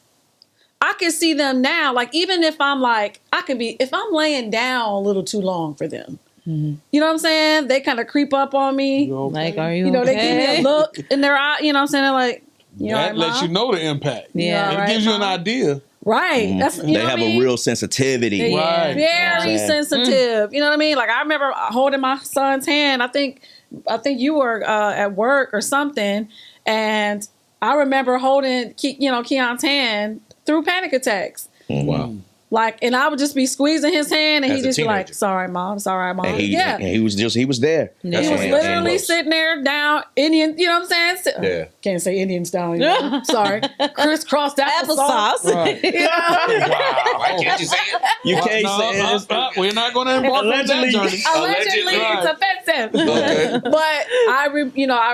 Speaker 5: I can see them now. Like, even if I'm like, if I'm laying down a little too long for them, you know what I'm saying? They kind of creep up on me.
Speaker 2: Like, are you
Speaker 5: You know,
Speaker 2: okay?
Speaker 5: they give me a look in their eye. You know what I'm saying? They're like, you know,
Speaker 3: That
Speaker 5: right,
Speaker 3: lets
Speaker 5: Mom?
Speaker 3: you know the impact.
Speaker 2: Yeah.
Speaker 3: And
Speaker 5: Right,
Speaker 3: it gives you an
Speaker 5: Mom?
Speaker 3: idea.
Speaker 5: Right. That's, you
Speaker 1: They
Speaker 5: know
Speaker 1: have
Speaker 5: what I
Speaker 1: a
Speaker 5: mean?
Speaker 1: real sensitivity.
Speaker 5: They
Speaker 3: Right.
Speaker 5: very
Speaker 1: Yeah.
Speaker 5: sensitive. You know what I mean? Like, I remember holding my son's hand. I think you were at work or something, and I remember holding Keon's hand through panic attacks.
Speaker 4: Wow.
Speaker 5: Like, and I would just be squeezing his hand, and
Speaker 4: As
Speaker 5: he'd
Speaker 4: a
Speaker 5: just be like,
Speaker 4: teenager.
Speaker 5: "Sorry, Mom. Sorry, Mom."
Speaker 1: And
Speaker 5: Yeah.
Speaker 1: he was there.
Speaker 4: That's
Speaker 5: He was
Speaker 4: when
Speaker 5: literally
Speaker 4: close.
Speaker 5: sitting there down, Indian, you know what I'm saying?
Speaker 4: Yeah.
Speaker 5: Can't say Indian style anymore. Sorry. Crisscross applesauce.
Speaker 2: Applesauce.
Speaker 3: Right.
Speaker 5: You know?
Speaker 4: Wow. Why can't you say it?
Speaker 1: You can't say it.
Speaker 3: We're not going to embark on that
Speaker 1: Allegedly.
Speaker 3: journey.
Speaker 5: Allegedly,
Speaker 3: Right.
Speaker 5: it's offensive.
Speaker 4: Okay.
Speaker 5: But I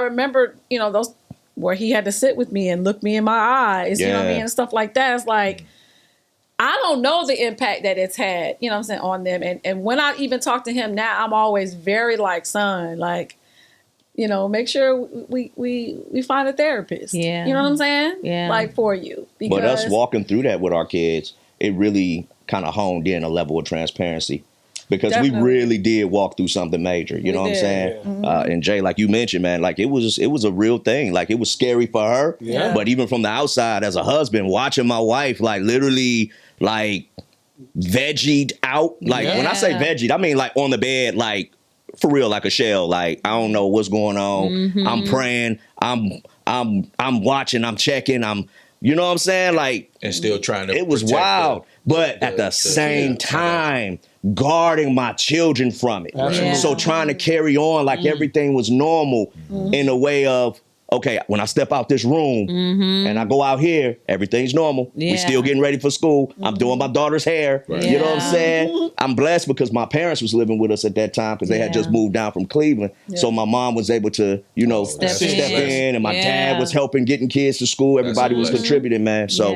Speaker 5: remember, those where he had to sit with me and look me in my eyes, you know what I
Speaker 1: Yeah.
Speaker 5: mean, and stuff like that. It's like, I don't know the impact that it's had, you know what I'm saying, on them. And when I even talk to him now, I'm always very like, son, like, make sure we find a therapist.
Speaker 2: Yeah.
Speaker 5: You know what I'm saying?
Speaker 2: Yeah.
Speaker 5: Like, for you. Because,
Speaker 1: But us walking through that with our kids, it really kind of honed in a level of transparency. because
Speaker 5: Definitely.
Speaker 1: we really did walk through something major. You know what I'm
Speaker 5: did.
Speaker 1: saying? And Jay, like you mentioned, man, like it was a real thing. Like it was scary for her.
Speaker 3: Yeah.
Speaker 1: But even from the outside, as a husband, watching my wife like literally like veggied out. Like when I say veggied, I mean like on the bed, like for real, like a shell. Like I don't know what's going on. I'm praying. I'm watching. I'm checking. You know what I'm saying? Like
Speaker 4: And still trying to.
Speaker 1: it was
Speaker 4: protect
Speaker 1: wild, but at the
Speaker 4: the
Speaker 1: same
Speaker 4: kids.
Speaker 1: time, guarding my children from it.
Speaker 3: Absolutely.
Speaker 1: So trying to carry on like everything was normal in a way of, okay, when I step out this room and I go out here, everything's normal. We
Speaker 2: Yeah.
Speaker 1: still getting ready for school. I'm doing my daughter's hair. You know what I'm
Speaker 2: Yeah.
Speaker 1: saying? I'm blessed because my parents was living with us at that time because they had just moved down from Cleveland. So my mom was able to, step in, and my dad was helping getting kids to school. Everybody was
Speaker 4: blessing.
Speaker 1: contributing, man. So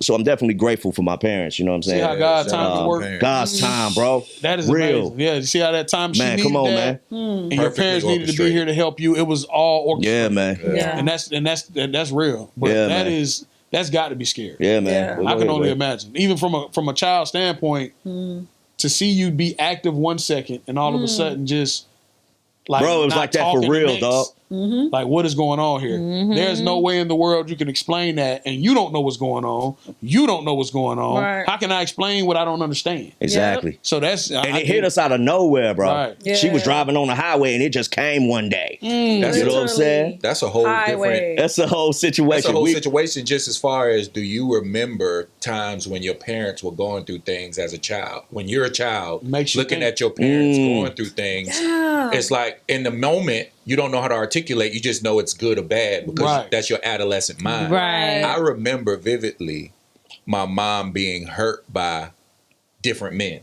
Speaker 1: so I'm definitely grateful for my parents. You know what I'm
Speaker 3: See
Speaker 1: saying?
Speaker 3: how God
Speaker 4: shout
Speaker 3: time
Speaker 4: out
Speaker 3: to
Speaker 4: to
Speaker 3: work.
Speaker 4: parents.
Speaker 1: God's time, bro.
Speaker 3: That is
Speaker 1: real.
Speaker 3: amazing. Yeah, you see how that time she
Speaker 1: Man,
Speaker 3: needed
Speaker 1: come on,
Speaker 3: that,
Speaker 1: man.
Speaker 3: and your
Speaker 4: Perfectly
Speaker 3: parents needed to be
Speaker 4: orchestrated.
Speaker 3: here to help you. It was all orchestrated.
Speaker 1: Yeah, man.
Speaker 5: Yeah.
Speaker 3: and that's real. But
Speaker 1: Yeah,
Speaker 3: that's got to be scary.
Speaker 1: Yeah, man.
Speaker 5: Yeah.
Speaker 1: Well,
Speaker 3: I
Speaker 1: go
Speaker 3: can
Speaker 1: ahead,
Speaker 3: only
Speaker 1: man.
Speaker 3: imagine. Even from a child standpoint, to see you be active 1 second and all of a sudden just like
Speaker 1: Bro, it was
Speaker 3: not
Speaker 1: like that for
Speaker 3: talking the
Speaker 1: real,
Speaker 3: next.
Speaker 1: dog.
Speaker 3: Like, what is going on here? There's no way in the world you can explain that, and you don't know what's going on. You don't know what's going on.
Speaker 5: Right.
Speaker 3: How can I explain what I don't understand?
Speaker 1: Exactly.
Speaker 3: So that's
Speaker 1: And it hit us out of nowhere, bro.
Speaker 3: Right.
Speaker 1: She was
Speaker 5: Yeah.
Speaker 1: driving on the highway and it just came one day.
Speaker 4: That's
Speaker 1: You know what I'm saying?
Speaker 4: That's a whole
Speaker 5: Highway.
Speaker 4: different.
Speaker 1: That's the whole situation.
Speaker 4: That's a whole
Speaker 1: We-
Speaker 4: situation. Just as far as, do you remember times when your parents were going through things as a child? When you're a child,
Speaker 3: Makes you
Speaker 4: looking
Speaker 3: think.
Speaker 4: at your parents
Speaker 1: Mm.
Speaker 4: going through things,
Speaker 5: Yeah.
Speaker 4: it's like in the moment you don't know how to articulate. You just know it's good or bad because
Speaker 3: Right.
Speaker 4: that's your adolescent mind.
Speaker 2: Right.
Speaker 4: I remember vividly my mom being hurt by different men.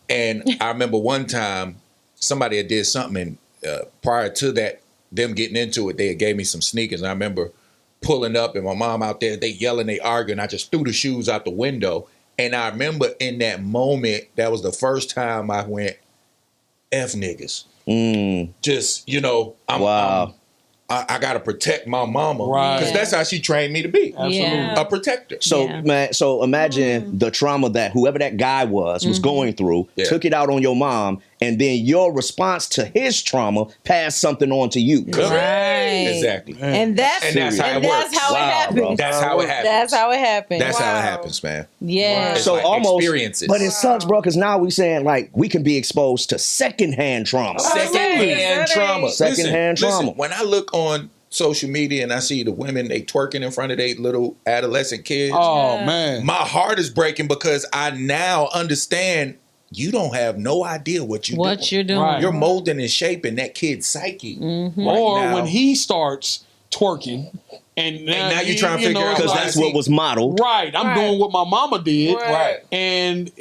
Speaker 4: And I remember one time somebody had did something, and prior to that, them getting into it, they had gave me some sneakers. And I remember pulling up and my mom out there, they yelling, they arguing. I just threw the shoes out the window. And I remember in that moment, that was the first time I went, F niggas. Just,
Speaker 1: Wow.
Speaker 4: I got to protect my mama.
Speaker 3: Right.
Speaker 4: Because that's how she trained me to be.
Speaker 3: Absolutely.
Speaker 2: Yeah.
Speaker 4: A protector.
Speaker 1: So
Speaker 2: Yeah.
Speaker 1: man, so imagine the trauma that whoever that guy was going through,
Speaker 4: Yeah.
Speaker 1: took it out on your mom, and then your response to his trauma passed something on to you.
Speaker 2: Right.
Speaker 4: Exactly.
Speaker 2: And that's
Speaker 4: And that's how it works.
Speaker 2: That's how
Speaker 1: Wow,
Speaker 2: it happens.
Speaker 1: bro.
Speaker 4: That's how it happens.
Speaker 2: That's how it happens.
Speaker 4: That's how it
Speaker 5: Wow.
Speaker 4: happens, man.
Speaker 2: Yeah.
Speaker 4: It's
Speaker 1: So
Speaker 4: like
Speaker 1: almost,
Speaker 4: experiences.
Speaker 1: but it sucks, bro, because now we saying like we can be exposed to secondhand trauma.
Speaker 4: Secondhand trauma.
Speaker 1: Secondhand trauma.
Speaker 4: When I look on social media and I see the women, they twerking in front of their little adolescent kids,
Speaker 3: Oh man.
Speaker 4: my heart is breaking because I now understand you don't have no idea what you're doing.
Speaker 2: What you're doing.
Speaker 3: Right.
Speaker 4: You're molding and shaping that kid's psyche. Right
Speaker 3: Or
Speaker 4: now.
Speaker 3: when he starts twerking, and
Speaker 4: now you're trying to figure out
Speaker 1: Because
Speaker 4: like,
Speaker 1: that's what was modeled.
Speaker 3: Right, I'm
Speaker 5: Right.
Speaker 3: doing what my mama did.
Speaker 5: Right.
Speaker 3: And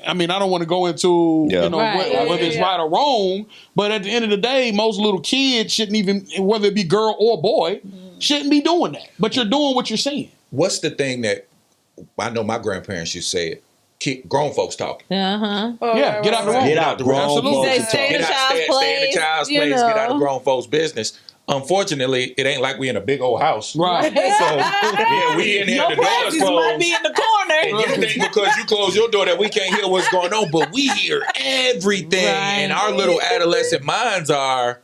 Speaker 3: I mean, I don't want to go into
Speaker 1: Yeah.
Speaker 2: Right.
Speaker 3: whether it's right or wrong, but at the end of the day, most little kids shouldn't even, whether it be girl or boy, shouldn't be doing that. But you're doing what you're saying.
Speaker 4: what's the thing that I know my grandparents used to say it? Grown folks talking.
Speaker 2: Uh-huh.
Speaker 3: Yeah, get out the room.
Speaker 1: Get out, grown
Speaker 3: Absolutely.
Speaker 1: folks.
Speaker 2: Say
Speaker 1: to
Speaker 2: stay
Speaker 1: talk.
Speaker 2: in the child's
Speaker 4: stay in
Speaker 2: place,
Speaker 4: the child's
Speaker 2: you
Speaker 4: place. Get out
Speaker 2: know.
Speaker 4: of grown folks' business. Unfortunately, it ain't like we in a big old house.
Speaker 3: Right.
Speaker 4: So yeah, we in here.
Speaker 6: Your
Speaker 4: The doors
Speaker 6: presence might
Speaker 4: closed.
Speaker 6: be in the corner.
Speaker 4: And you think because you close your door that we can't hear what's going on, but we hear everything.
Speaker 2: Right.
Speaker 4: And our little adolescent minds are,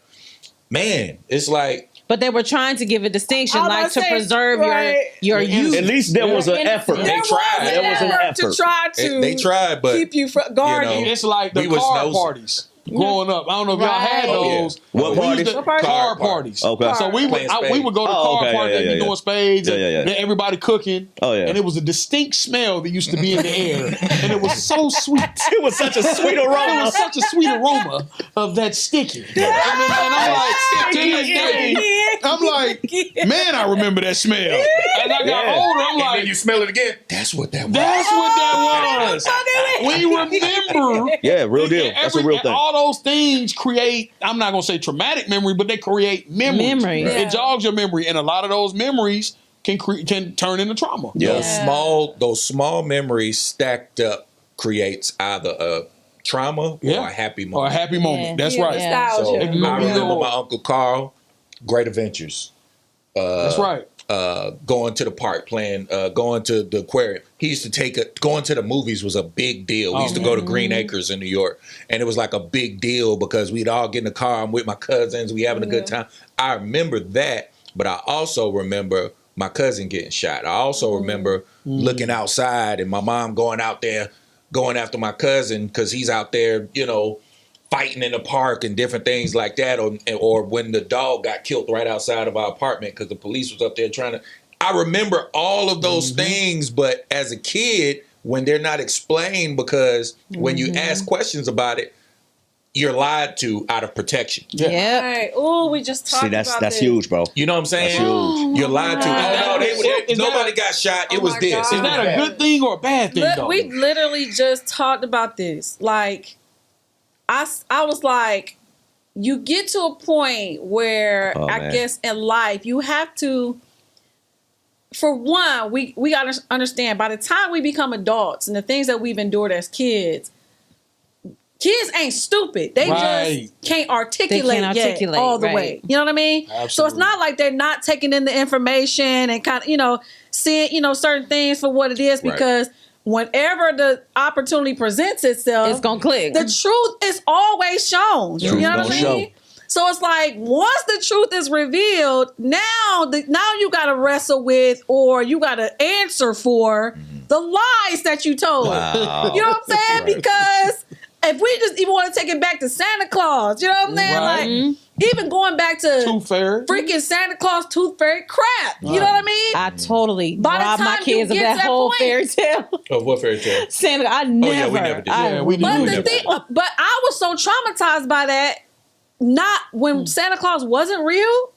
Speaker 4: man, it's like,
Speaker 2: But they were trying to give a distinction,
Speaker 5: I was
Speaker 2: like
Speaker 5: about
Speaker 2: to
Speaker 5: to say,
Speaker 2: preserve
Speaker 5: right.
Speaker 2: your youth.
Speaker 1: At least there was an effort.
Speaker 4: They tried.
Speaker 1: There was an effort.
Speaker 5: to try to
Speaker 4: they tried, but
Speaker 5: keep you guarded.
Speaker 4: you know,
Speaker 3: It's like the
Speaker 4: We was
Speaker 3: car
Speaker 4: nosy.
Speaker 3: parties. Growing up, I don't know if y'all had
Speaker 2: Right.
Speaker 4: Oh, yeah.
Speaker 3: those.
Speaker 1: What
Speaker 3: We
Speaker 1: parties?
Speaker 3: used to-
Speaker 5: What parties?
Speaker 3: Car
Speaker 4: Car
Speaker 3: parties.
Speaker 1: Okay.
Speaker 3: So we would
Speaker 4: Playing
Speaker 3: we would go to
Speaker 1: Oh,
Speaker 3: car
Speaker 1: okay,
Speaker 3: parties.
Speaker 1: yeah,
Speaker 3: They'd
Speaker 1: yeah,
Speaker 3: be
Speaker 1: yeah.
Speaker 3: doing spades.
Speaker 1: Yeah, yeah, yeah.
Speaker 3: And then everybody cooking.
Speaker 1: Oh, yeah.
Speaker 3: And it was a distinct smell that used to be in the air, and it was so sweet.
Speaker 1: It was such a sweet
Speaker 3: It
Speaker 1: aroma.
Speaker 3: was such a sweet aroma of that sticky. And I'm like, to this day, I'm like, man, I remember that smell. As I got
Speaker 1: Yeah.
Speaker 3: older, I'm
Speaker 4: and then
Speaker 3: like,
Speaker 4: you smell it again. That's what that was.
Speaker 3: that's what that was. We remember.
Speaker 1: Yeah, real deal. That's a real thing.
Speaker 3: All those things create, I'm not going to say traumatic memory, but they create memories.
Speaker 2: Memories.
Speaker 3: It
Speaker 5: Yeah.
Speaker 3: jogs your memory. And a lot of those memories can turn into trauma.
Speaker 1: Yeah.
Speaker 4: Those small memories stacked up creates either a trauma or a happy
Speaker 3: Or a
Speaker 4: moment.
Speaker 3: happy moment.
Speaker 2: Yeah.
Speaker 3: That's
Speaker 5: Yeah.
Speaker 3: right.
Speaker 2: Yeah.
Speaker 4: So
Speaker 5: Nostalgia.
Speaker 3: Yeah.
Speaker 4: I remember my Uncle Carl, Great Adventures.
Speaker 3: That's right.
Speaker 4: going to the park, going to the aquarium. He used to going to the movies was a big deal. We used to go to Green Acres in New York, and it was like a big deal because we'd all get in the car. I'm with my cousins. We having a good time. I remember that, but I also remember my cousin getting shot. I also remember looking outside and my mom going out there, going after my cousin because he's out there, fighting in the park and different things like that, or when the dog got killed right outside of our apartment because the police was up there trying to. I remember all of those things, but as a kid, when they're not explained, because when you ask questions about it, you're lied to out of protection.
Speaker 5: Yeah. Right. Oh, we just talked about
Speaker 1: that's huge, bro.
Speaker 4: You know what I'm saying? That's huge. You're lied to. Oh no, nobody got shot. It was this.
Speaker 3: God. Is that a good thing or a bad thing? Though?
Speaker 5: We literally just talked about this. Like, I was like, you get to a point where I guess in life you have to. For one, we gotta understand by the time we become adults and the things that we've endured as kids ain't stupid. They just can't articulate yet all the way. You know what I mean?
Speaker 3: Absolutely.
Speaker 5: So it's not like they're not taking in the information and kind of, seeing, certain things for what it is because whenever the opportunity presents itself,
Speaker 2: it's gonna click.
Speaker 5: The truth is always shown. You know what I mean? So it's like once the truth is revealed, now you got to wrestle with or you got to answer for the lies that you told.
Speaker 1: Wow.
Speaker 5: You know what I'm saying? Because if we just even want to take it back to Santa Claus, you know what I'm saying? Like even going back to
Speaker 3: Tooth Fairy,
Speaker 5: freaking Santa Claus, Tooth Fairy crap. You know what I mean?
Speaker 2: I totally robbed my kids of that whole fairy tale.
Speaker 4: Of what fairy tale?
Speaker 2: Santa, I never.
Speaker 4: we never did.
Speaker 5: But I was so traumatized by that. Not when Santa Claus wasn't real.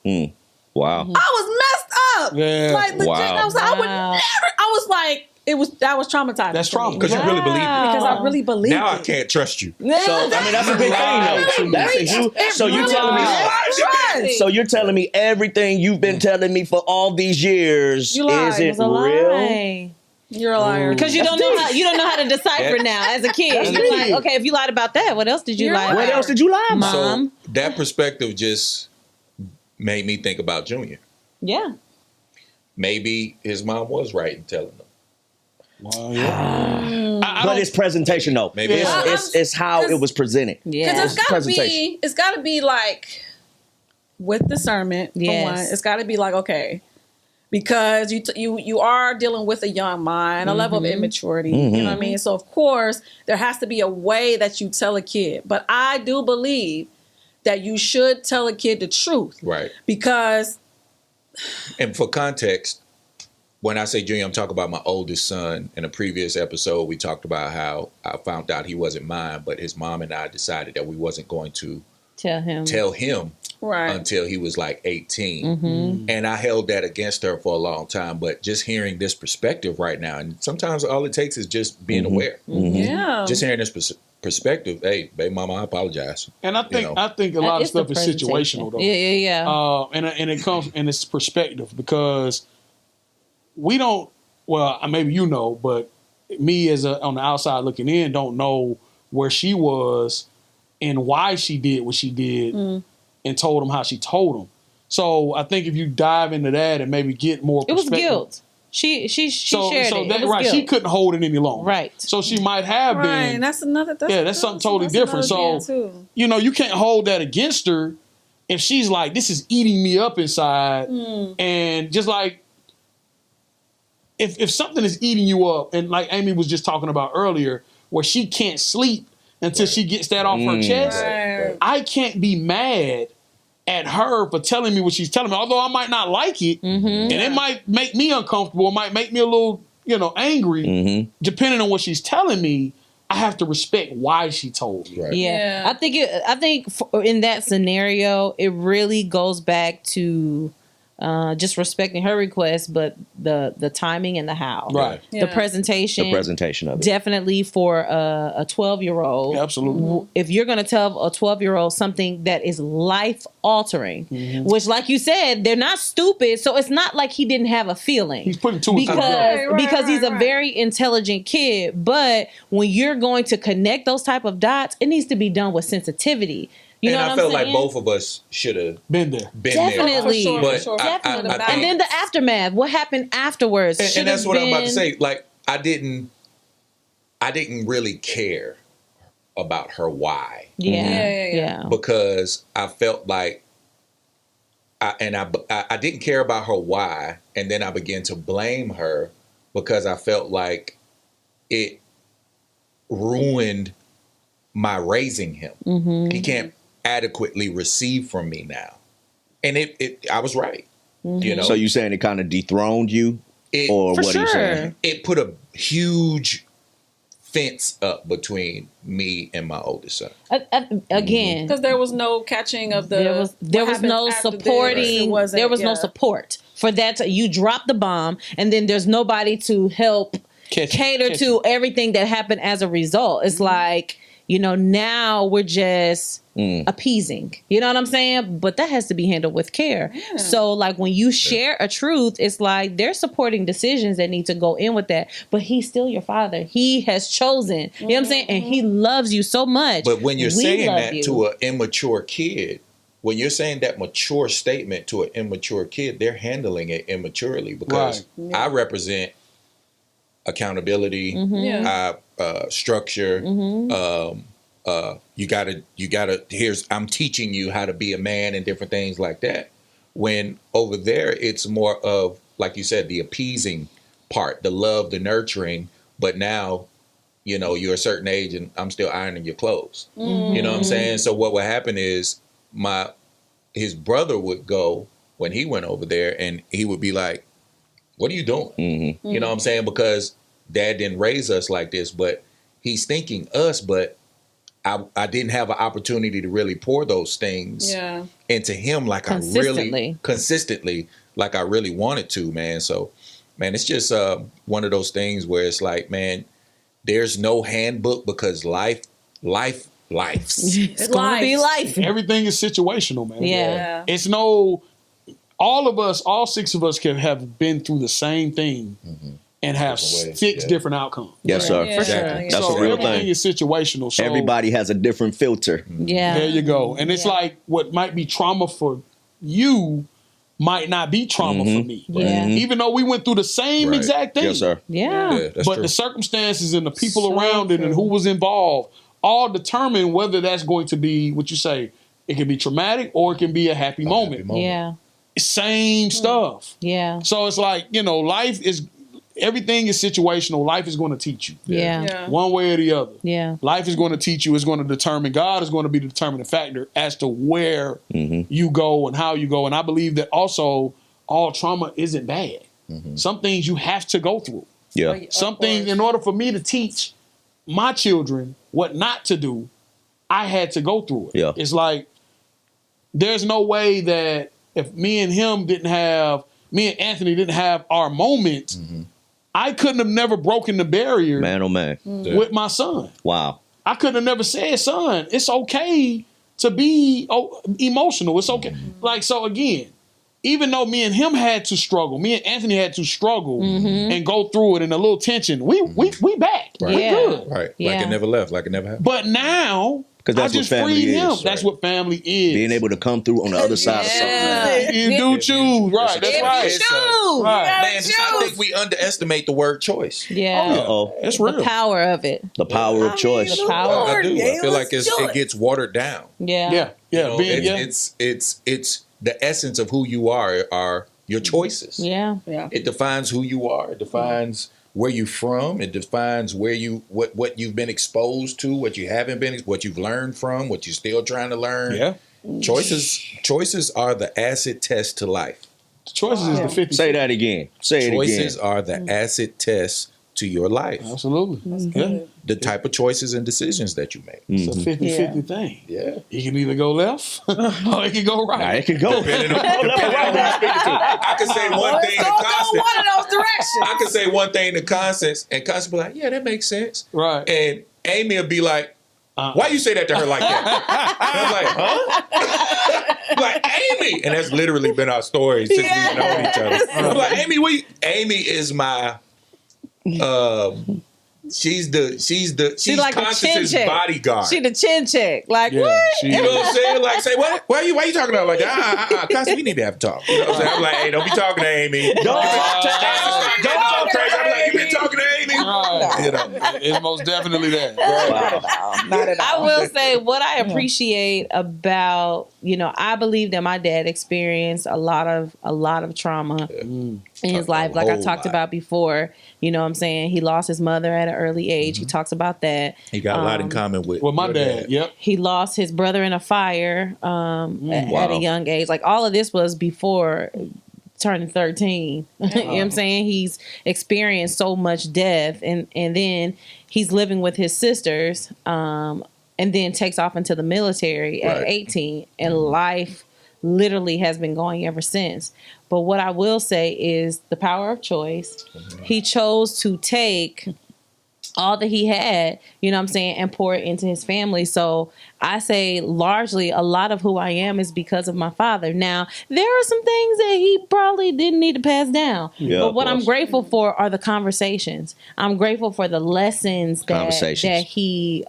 Speaker 1: Wow.
Speaker 5: I was messed up.
Speaker 3: Yeah.
Speaker 5: Like legit.
Speaker 1: Wow.
Speaker 5: I was like, that was traumatizing.
Speaker 3: That's trauma.
Speaker 4: Because you really believe it.
Speaker 5: Because I really believe
Speaker 4: Now
Speaker 5: it.
Speaker 4: I can't trust you.
Speaker 1: So that's a big thing, though. That's a huge. So you're telling me. So you're telling me everything you've been telling me for all these years isn't real?
Speaker 5: You're a liar.
Speaker 2: Because you don't know how to decipher now as a kid. You're like, okay, if you lied about that, what else did you lie about?
Speaker 1: What else did you lie about?
Speaker 2: Mom.
Speaker 4: So that perspective just made me think about Junior.
Speaker 2: Yeah.
Speaker 4: Maybe his mom was right in telling him.
Speaker 3: Well, yeah.
Speaker 1: But it's presentation, though.
Speaker 4: Maybe
Speaker 1: it's how it was presented.
Speaker 2: Yeah.
Speaker 5: Because it's got to be like with discernment. For one, it's got to be like, okay, because you are dealing with a young mind, a level of immaturity. You know what I mean? So of course there has to be a way that you tell a kid. But I do believe that you should tell a kid the truth.
Speaker 4: Right.
Speaker 5: Because,
Speaker 4: and for context, when I say Junior, I'm talking about my oldest son. In a previous episode, we talked about how I found out he wasn't mine, but his mom and I decided that we wasn't going to tell him until he was like 18. And I held that against her for a long time. But just hearing this perspective right now, and sometimes all it takes is just being aware.
Speaker 5: yeah.
Speaker 4: Just hearing this perspective. Hey, baby mama, I apologize.
Speaker 3: And I think a lot of stuff is situational though.
Speaker 2: Yeah.
Speaker 3: And it comes in its perspective because we don't. Well, maybe but me as on the outside looking in don't know where she was and why she did what she did and told him how she told him. So I think if you dive into that and maybe get more perspective.
Speaker 2: It was guilt. She shared it.
Speaker 3: That, right. Guilt. She couldn't hold it any longer.
Speaker 2: Right.
Speaker 3: So she might have been.
Speaker 5: And that's another.
Speaker 3: That's something totally different. So you can't hold that against her if she's like, this is eating me up inside, and just like if something is eating you up, and like Amy was just talking about earlier, where she can't sleep until she gets that off her chest.
Speaker 5: Right.
Speaker 3: I can't be mad at her for telling me what she's telling me, although I might not like it, and it might make me uncomfortable, it might make me a little, angry, depending on what she's telling me. I have to respect why she told me.
Speaker 4: Right.
Speaker 2: Yeah. I think in that scenario, it really goes back to just respecting her request, but the timing and the how.
Speaker 3: Right.
Speaker 2: The presentation.
Speaker 1: The presentation of it.
Speaker 2: Definitely for a 12-year-old.
Speaker 3: Absolutely.
Speaker 2: If you're going to tell a 12-year-old something that is life-altering, which, like you said, they're not stupid, so it's not like he didn't have a feeling.
Speaker 3: He's putting two and two together.
Speaker 2: Because he's a very intelligent kid. But when you're going to connect those type of dots, it needs to be done with sensitivity. You know
Speaker 4: and
Speaker 2: what
Speaker 4: I
Speaker 2: I'm
Speaker 4: felt
Speaker 2: saying?
Speaker 4: like both of us should have
Speaker 3: Been there.
Speaker 4: been
Speaker 2: Definitely.
Speaker 4: there.
Speaker 5: For
Speaker 4: But
Speaker 5: sure.
Speaker 4: I
Speaker 5: Definitely.
Speaker 4: think-
Speaker 2: And then the aftermath. What happened afterwards?
Speaker 4: and that's
Speaker 2: should've
Speaker 4: what I'm about to
Speaker 2: been-
Speaker 4: say. Like I didn't really care about her why
Speaker 2: Yeah.
Speaker 4: because I felt like I didn't care about her why, and then I began to blame her because I felt like it ruined my raising him.
Speaker 2: Mm-hmm.
Speaker 4: He can't adequately receive from me now, and I was right. You know,
Speaker 1: So you saying it kind of dethroned you,
Speaker 4: It-
Speaker 1: or
Speaker 2: For
Speaker 1: what are you
Speaker 2: sure.
Speaker 1: saying?
Speaker 4: it put a huge fence up between me and my oldest son.
Speaker 2: Again,
Speaker 5: Because there was no catching of the.
Speaker 2: there
Speaker 5: what
Speaker 2: was no
Speaker 5: happens after this.
Speaker 2: supporting.
Speaker 5: It wasn't-
Speaker 2: There was no
Speaker 5: yeah.
Speaker 2: support for that. You drop the bomb, and then there's nobody to help cater to everything that happened as a result. It's like, now we're just appeasing. You know what I'm saying? But that has to be handled with care.
Speaker 5: Yeah.
Speaker 2: So like when you share a truth, it's like they're supporting decisions that need to go in with that. But he's still your father. He has chosen. You know what I'm saying? And he loves you so much.
Speaker 4: But when you're
Speaker 2: We
Speaker 4: saying
Speaker 2: love
Speaker 4: that
Speaker 2: you.
Speaker 4: to an immature kid, when you're saying that mature statement to an immature kid, they're handling it immaturely because
Speaker 5: Right.
Speaker 4: I represent accountability,
Speaker 5: Yeah.
Speaker 4: structure. You gotta. I'm teaching you how to be a man and different things like that. When over there, it's more of, like you said, the appeasing part, the love, the nurturing. But now, you're a certain age and I'm still ironing your clothes. You know what I'm saying? So what would happen is his brother would go when he went over there and he would be like, what are you doing?
Speaker 1: Mm-hmm.
Speaker 4: You know what I'm saying? Because dad didn't raise us like this, but he's thinking us, but I didn't have an opportunity to really pour those things
Speaker 5: Yeah.
Speaker 4: into him like consistently like I really wanted to, man. So, man, it's just one of those things where it's like, man, there's no handbook because life.
Speaker 2: it's gonna be life.
Speaker 3: Everything is situational, man.
Speaker 2: Yeah.
Speaker 3: It's all 6 of us can have been through the same thing and have
Speaker 4: Different ways,
Speaker 3: 6
Speaker 4: yeah.
Speaker 3: different outcomes.
Speaker 1: Yes, sir.
Speaker 5: Yeah.
Speaker 2: For sure.
Speaker 5: Yeah.
Speaker 1: That's
Speaker 3: so
Speaker 1: a real
Speaker 3: everything
Speaker 1: thing.
Speaker 3: is situational. So
Speaker 1: Everybody has a different filter.
Speaker 2: Yeah.
Speaker 3: there you go. And it's like what might be trauma for you might not be trauma for me.
Speaker 2: Yeah.
Speaker 3: Even though we went through the same
Speaker 4: Right.
Speaker 3: exact thing.
Speaker 1: Yes, sir.
Speaker 2: Yeah.
Speaker 4: Yeah, that's
Speaker 3: But
Speaker 4: true.
Speaker 3: the circumstances and the people
Speaker 2: So
Speaker 3: around it and
Speaker 2: true.
Speaker 3: who was involved all determine whether that's going to be what you say. It can be traumatic or it can be a happy moment.
Speaker 2: Yeah.
Speaker 3: Same stuff.
Speaker 2: Yeah.
Speaker 3: So it's like, everything is situational. Life is going to teach you
Speaker 2: Yeah.
Speaker 5: Yeah.
Speaker 3: one way or the other.
Speaker 2: Yeah.
Speaker 3: Life is going to teach you. It's going to determine. God is going to be the determining factor as to where you go and how you go. And I believe that also all trauma isn't bad. Some things you have to go through.
Speaker 1: Yeah.
Speaker 3: Some things, in order for me to teach my children what not to do, I had to go through it.
Speaker 1: Yeah.
Speaker 3: It's like there's no way that if me and Anthony didn't have our moments, I couldn't have never broken the barrier
Speaker 1: Man, oh man.
Speaker 3: with my son.
Speaker 1: Wow.
Speaker 3: I couldn't have never said, son, it's okay to be emotional. It's okay. Like, so again, even though me and him had to struggle, me and Anthony had to struggle and go through it in a little tension, we back.
Speaker 4: Right.
Speaker 3: We
Speaker 2: Yeah.
Speaker 3: good.
Speaker 4: Right. Like
Speaker 2: Yeah.
Speaker 4: it never left. Like it never happened.
Speaker 3: But now,
Speaker 1: 'Cause that's
Speaker 3: I
Speaker 1: what
Speaker 3: just
Speaker 1: family
Speaker 3: freed him.
Speaker 1: is,
Speaker 3: That's
Speaker 4: right.
Speaker 3: what family is.
Speaker 1: Being able to come through on the other side of something.
Speaker 3: You do choose. Right. That's
Speaker 4: If you
Speaker 3: right.
Speaker 2: Choose.
Speaker 3: Right.
Speaker 4: Man, I think we underestimate the word choice.
Speaker 2: Yeah.
Speaker 1: Uh-oh.
Speaker 3: That's
Speaker 2: The
Speaker 3: real.
Speaker 2: power of it.
Speaker 1: The power of choice.
Speaker 2: The power.
Speaker 4: I do. I feel like it gets watered down.
Speaker 2: Yeah.
Speaker 3: Yeah. Yeah.
Speaker 4: You know, it's the essence of who you are your choices.
Speaker 2: Yeah.
Speaker 5: Yeah.
Speaker 4: It defines who you are. It defines where you're from. It defines where what you've been exposed to, what you haven't been, what you've learned from, what you're still trying to learn.
Speaker 3: Yeah.
Speaker 4: Choices are the acid test to life.
Speaker 3: Choices is the 50.
Speaker 1: Say that again. Say it
Speaker 4: Choices
Speaker 1: again.
Speaker 4: are the acid test to your life.
Speaker 3: Absolutely. Yeah.
Speaker 4: The type of choices and decisions that you make.
Speaker 3: It's a 50-50 thing.
Speaker 4: Yeah.
Speaker 3: You can either go left or you can go right.
Speaker 1: Nah, it can go.
Speaker 4: Depending on who you're speaking to. I can say one thing to Constance.
Speaker 5: one of those directions.
Speaker 4: I can say one thing to Constance, and Constance be like, "Yeah, that makes sense."
Speaker 3: Right.
Speaker 4: And Amy will be like, "Why you say that to her like that?" And I'm like, "Huh?" Like Amy, and that's literally been our story since we've known each other. I'm like, Amy, Amy is my She's
Speaker 2: like a chin
Speaker 4: Constance's
Speaker 2: check.
Speaker 4: bodyguard.
Speaker 2: She the chin check. Like
Speaker 3: Yeah,
Speaker 2: what?
Speaker 3: she-
Speaker 4: You know what I'm saying? Like, say what? Why you talking about like that? Constance, we need to have a talk. You know what I'm saying? I'm like, hey, don't be talking to Amy. Don't talk crazy. I'm like, you been talking to Amy?
Speaker 3: Right.
Speaker 4: You know.
Speaker 3: It's most definitely that.
Speaker 6: Not at
Speaker 2: I
Speaker 6: all.
Speaker 2: will say what I appreciate about, I believe that my dad experienced a lot of trauma in his life, like I talked about before. You know what I'm saying? He lost his mother at an early age. He talks about that.
Speaker 4: He got a lot in common with
Speaker 3: my
Speaker 4: your
Speaker 3: dad. Yep.
Speaker 2: He lost his brother in a fire at a young age. Like all of this was before turning 13. You know what I'm saying? He's experienced so much death, and then he's living with his sisters, and then takes off into the military at 18, and life literally has been going ever since. But what I will say is the power of choice. He chose to take all that he had, you know what I'm saying, and pour it into his family. So I say largely a lot of who I am is because of my father. Now, there are some things that he probably didn't need to pass down.
Speaker 1: Yeah,
Speaker 2: but
Speaker 1: of
Speaker 2: what I'm
Speaker 1: course.
Speaker 2: grateful for are the conversations. I'm grateful for the lessons that he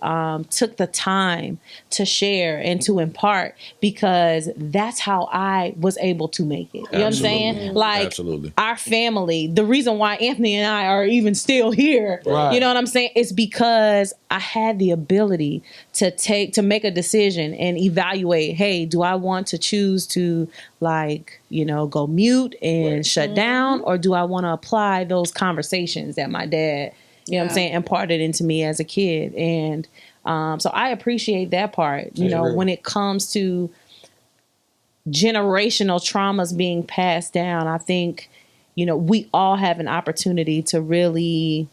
Speaker 2: took the time to share and to impart, because that's how I was able to make it. You know what I'm saying? Like
Speaker 4: Absolutely.
Speaker 2: our family, the reason why Anthony and I are even still here,
Speaker 3: Right.
Speaker 2: you know what I'm saying? It's because I had the ability to make a decision and evaluate, hey, do I want to choose to go mute and shut down, or do I want to apply those conversations that my dad, you know what I'm saying, imparted into me as a kid? And so I appreciate that part, when it comes to generational traumas being passed down. I think, we all have an opportunity to really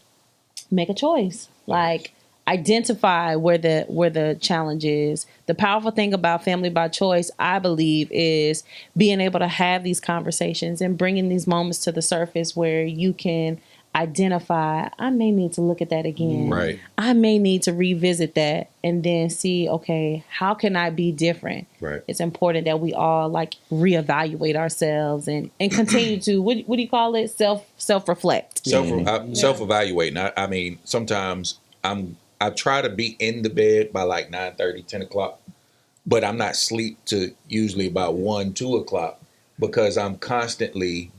Speaker 2: make a choice, like identify where the challenge is. The powerful thing about Family by Choice, I believe, is being able to have these conversations and bringing these moments to the surface where you can identify, I may need to look at that again.
Speaker 4: Right.
Speaker 2: I may need to revisit that and then see, okay, how can I be different?
Speaker 4: Right.
Speaker 2: It's important that we all reevaluate ourselves and continue to, what do you call it? Self-reflect.
Speaker 4: Self-evaluating. I mean, sometimes I try to be in the bed by like 9:30, 10 o'clock, but I'm not sleep to usually about 1, 2 o'clock, because I'm constantly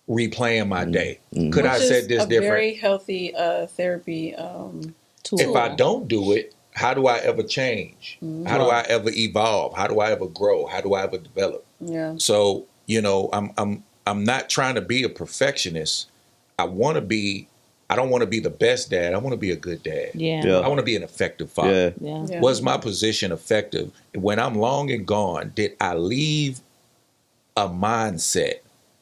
Speaker 4: replaying my day. Could I have said this
Speaker 5: a
Speaker 4: different?
Speaker 5: very healthy therapy tool.
Speaker 4: If I don't do it, how do I ever change? How do I ever evolve? How do I ever grow? How do I ever develop?
Speaker 5: Yeah.
Speaker 4: So, I'm not trying to be a perfectionist. I don't want to be the best dad. I want to be a good dad.
Speaker 2: Yeah.
Speaker 4: I want to be an effective father.
Speaker 2: Yeah.
Speaker 4: Was my position effective? When I'm long and gone, did I leave a mindset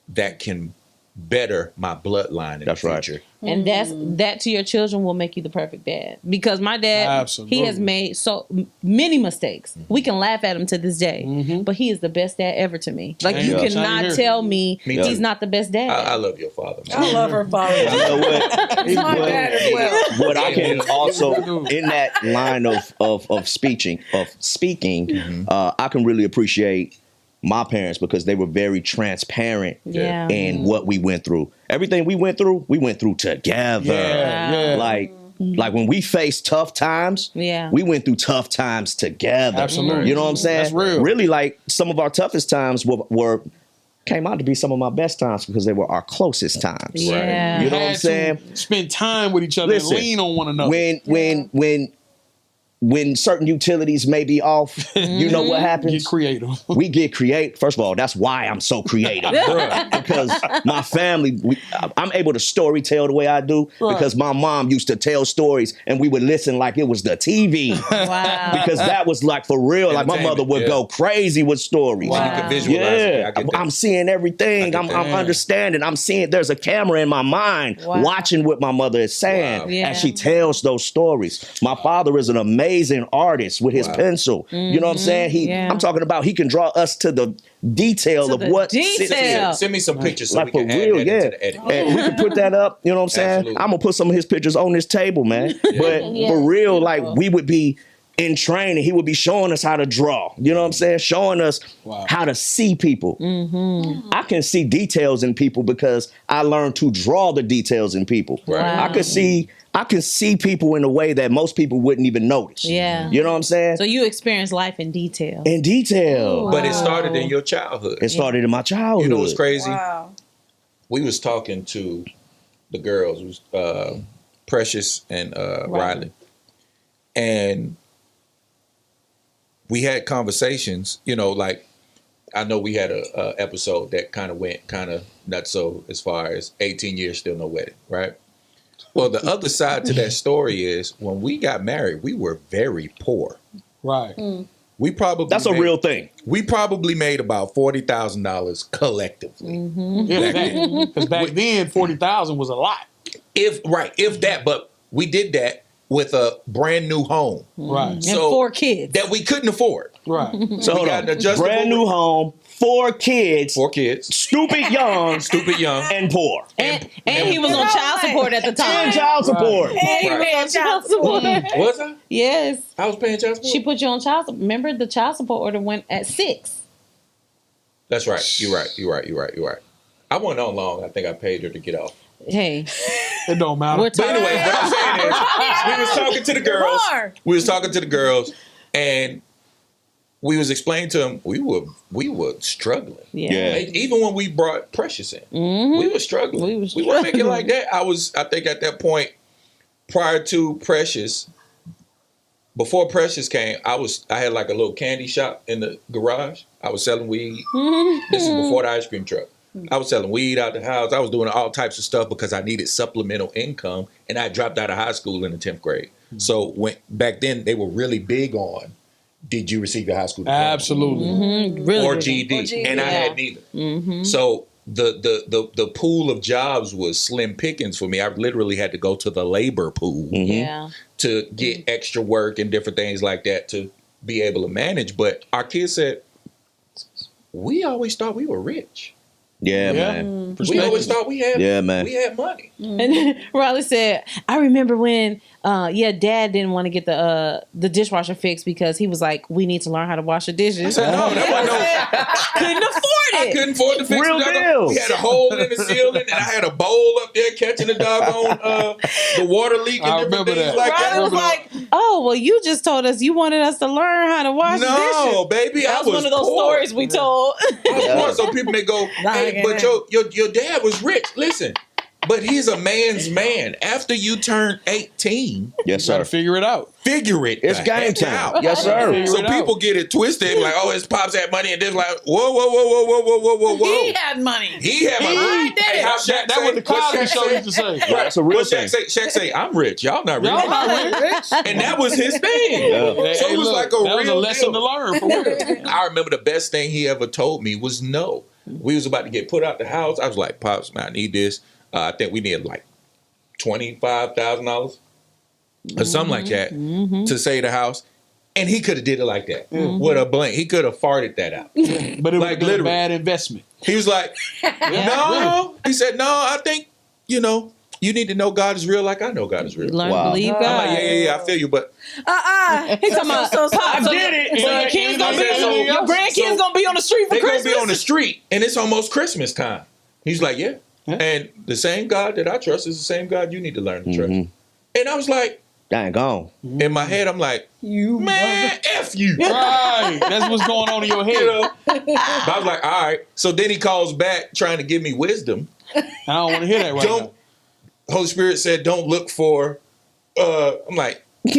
Speaker 4: that can better my bloodline in the future?
Speaker 2: And that to your children will make you the perfect dad. Because my dad,
Speaker 3: Absolutely.
Speaker 2: he has made so many mistakes. We can laugh at him to this day, but he is the best dad ever to me. Like,
Speaker 3: Same
Speaker 2: you
Speaker 3: here.
Speaker 2: cannot
Speaker 3: Same here.
Speaker 2: tell me he's not the best dad.
Speaker 4: I love your father, man.
Speaker 5: I love her father.
Speaker 1: You know what?
Speaker 5: He's my dad as well.
Speaker 1: What I can also, in that line of speaking, I can really appreciate my parents, because they were very transparent
Speaker 2: Yeah.
Speaker 1: in what we went through. Everything we went through together.
Speaker 3: Yeah.
Speaker 1: Like when we faced tough times, we went through tough times together.
Speaker 3: Absolutely.
Speaker 1: You know what I'm saying?
Speaker 3: That's real.
Speaker 1: Really, like, some of our toughest times came out to be some of my best times, because they were our closest times.
Speaker 2: Yeah.
Speaker 1: You know what I'm
Speaker 3: Had to
Speaker 1: saying?
Speaker 3: Spend time with each other
Speaker 1: Listen,
Speaker 3: and lean on one another.
Speaker 1: When certain utilities may be off, you know what happens?
Speaker 3: Get creative.
Speaker 1: We get creative. First of all, that's why I'm so creative. Because my family, I'm able to story tell the way I do, because my mom used to tell stories and we would listen like it was the TV.
Speaker 2: Wow.
Speaker 1: Because that was like for real. Like, my mother would go crazy with stories.
Speaker 4: Wow. You can visualize it. I get that.
Speaker 1: I'm seeing everything. I'm
Speaker 4: that.
Speaker 1: understanding. I'm seeing there's a camera in my mind watching what my mother is saying.
Speaker 4: Wow.
Speaker 2: Yeah.
Speaker 1: And she tells those stories. My father is an amazing artist with his pencil. You know what I'm saying? I'm talking about, he can draw us to the detail of what
Speaker 2: detail.
Speaker 4: Send me some pictures so
Speaker 1: like,
Speaker 4: we
Speaker 1: for
Speaker 4: can
Speaker 1: real,
Speaker 4: add that into the edit.
Speaker 1: And we can put that up, you know what I'm saying?
Speaker 4: Absolutely.
Speaker 1: I'm gonna put some of his pictures on this table, man. But for real, like, we would be in training, he would be showing us how to draw. You know what I'm saying? Showing us how to see people. I can see details in people because I learned to draw the details in people.
Speaker 4: Right.
Speaker 1: I could see I can see people in a way that most people wouldn't even notice.
Speaker 2: Yeah.
Speaker 1: You know what I'm saying?
Speaker 2: So you experience life in detail.
Speaker 1: In detail.
Speaker 4: But it started in your childhood.
Speaker 1: It started in my childhood.
Speaker 4: You know what's crazy?
Speaker 5: Wow.
Speaker 4: We was talking to the girls, it was Precious and Riley. And we had conversations, you know, like I know we had a episode that kind of went nuts, so as far as 18 years, still no wedding, right? Well, the other side to that story is when we got married, we were very poor.
Speaker 3: Right.
Speaker 4: We probably
Speaker 1: That's a real thing.
Speaker 4: We probably made about $40,000 collectively.
Speaker 3: Yeah, because back then 40,000 was a lot.
Speaker 4: If that, but we did that with a brand new home.
Speaker 3: Right.
Speaker 2: And 4 kids.
Speaker 4: That we couldn't afford.
Speaker 3: Right.
Speaker 1: So
Speaker 4: we
Speaker 1: hold
Speaker 4: got
Speaker 1: on.
Speaker 4: an adjustable
Speaker 1: Brand new home, 4 kids,
Speaker 4: 4 kids,
Speaker 1: stupid young,
Speaker 4: and
Speaker 1: poor.
Speaker 2: And he was on child support at the time.
Speaker 1: And child support.
Speaker 2: And he was on child support.
Speaker 4: Was I?
Speaker 2: Yes.
Speaker 4: I was paying child support.
Speaker 2: She put you on child support. Remember, the child support order went at 6.
Speaker 4: That's right. You're right. I wasn't on long. I think I paid her to get off.
Speaker 2: Hey,
Speaker 3: It don't matter.
Speaker 4: But anyway, what I'm saying is, we was talking to the girls.
Speaker 5: More.
Speaker 4: We was talking to the girls, and we was explaining to them we were struggling.
Speaker 2: yeah.
Speaker 4: Like, even when we brought Precious in,
Speaker 2: Mm-hmm.
Speaker 4: we were struggling.
Speaker 2: We was
Speaker 4: We weren't making
Speaker 2: struggling.
Speaker 4: like that. I think at that point, prior to Precious, before Precious came, I had like a little candy shop in the garage. I was selling weed. This is before the ice cream truck. I was selling weed out the house. I was doing all types of stuff because I needed supplemental income, and I dropped out of high school in the 10th grade. So back then they were really big on, did you receive your high school diploma?
Speaker 3: Absolutely.
Speaker 2: Really
Speaker 4: Or
Speaker 2: good.
Speaker 4: GED. And I had neither. So the pool of jobs was slim pickings for me. I literally had to go to the labor pool
Speaker 2: Yeah.
Speaker 4: to get extra work and different things like that to be able to manage. But our kids said, we always thought we were rich.
Speaker 1: Yeah,
Speaker 3: Yeah.
Speaker 1: man.
Speaker 4: We always thought we had we had money.
Speaker 2: And Riley said, I remember when Dad didn't want to get the dishwasher fixed because he was like, we need to learn how to wash the dishes.
Speaker 4: I said, no, that wasn't no.
Speaker 2: Couldn't afford
Speaker 4: I
Speaker 2: it.
Speaker 4: couldn't afford to fix
Speaker 1: Real
Speaker 4: the
Speaker 1: deal.
Speaker 4: We had a hole in the ceiling, and I had a bowl up there catching the doggone the water leak and
Speaker 3: I
Speaker 4: different
Speaker 3: remember
Speaker 4: things
Speaker 3: that.
Speaker 4: like
Speaker 2: Riley was
Speaker 4: that.
Speaker 2: like, oh, well, you just told us you wanted us to learn how to wash dishes.
Speaker 4: No, baby,
Speaker 2: That
Speaker 4: I
Speaker 2: was
Speaker 4: was
Speaker 2: one of those
Speaker 4: poor.
Speaker 2: stories we told.
Speaker 4: I was poor. So people may go, hey, but your dad was rich. Listen, but he's a man's man. After you turn 18,
Speaker 1: Yes,
Speaker 3: Got
Speaker 1: sir.
Speaker 3: to figure it out.
Speaker 4: figure it.
Speaker 1: It's
Speaker 4: the
Speaker 1: game
Speaker 4: heck
Speaker 1: time.
Speaker 4: out.
Speaker 1: Yes, sir.
Speaker 3: Figure
Speaker 4: So
Speaker 3: it out.
Speaker 4: people get it twisted, like, oh, his pops had money, and they're like, whoa.
Speaker 5: He had money.
Speaker 4: He had money.
Speaker 5: I did
Speaker 4: Hey,
Speaker 5: it.
Speaker 4: how Shaq
Speaker 3: That
Speaker 4: say?
Speaker 3: was the
Speaker 4: What
Speaker 3: Cosby
Speaker 4: Shaq
Speaker 3: show
Speaker 4: say?
Speaker 3: used to say.
Speaker 1: Yeah, that's a real
Speaker 4: What
Speaker 1: thing.
Speaker 4: Shaq say, I'm rich. Y'all not rich.
Speaker 3: Y'all not rich.
Speaker 4: And that was his thing.
Speaker 1: Yeah.
Speaker 4: So it was
Speaker 3: look,
Speaker 4: like a
Speaker 3: that was a
Speaker 4: real
Speaker 3: lesson
Speaker 4: deal.
Speaker 3: to learn for real.
Speaker 4: I remember the best thing he ever told me was no. We was about to get put out the house. I was like, Pops, man, I need this. I think we need like $25,000 or something like that to save the house. And he could have did it like that with a blank. He could have farted that out.
Speaker 3: But it
Speaker 4: Like,
Speaker 3: was a
Speaker 4: literally.
Speaker 3: bad investment.
Speaker 4: He was like, no. He said, no, I think, you need to know God is real like I know God is real.
Speaker 2: Learn
Speaker 1: Wow.
Speaker 2: to believe God.
Speaker 4: I'm like, yeah, I feel you, but
Speaker 2: He's talking about,
Speaker 5: I
Speaker 2: did it. So your kids gonna be
Speaker 4: So-
Speaker 2: your grandkids
Speaker 4: so
Speaker 2: gonna be on the street for
Speaker 4: they're going to
Speaker 2: Christmas.
Speaker 4: be on the street, and it's almost Christmas time. He's like, yeah. And the same God that I trust is the same God you need to learn to trust. And I was like,
Speaker 1: Dang gone.
Speaker 4: in my head, I'm like, man, F you.
Speaker 3: Right. That's what's going on in your head.
Speaker 4: You know? But I was like, all right. So then he calls back trying to give me wisdom.
Speaker 3: I don't want to hear that right
Speaker 4: Don't, Holy Spirit said, don't look for, I'm like,
Speaker 2: But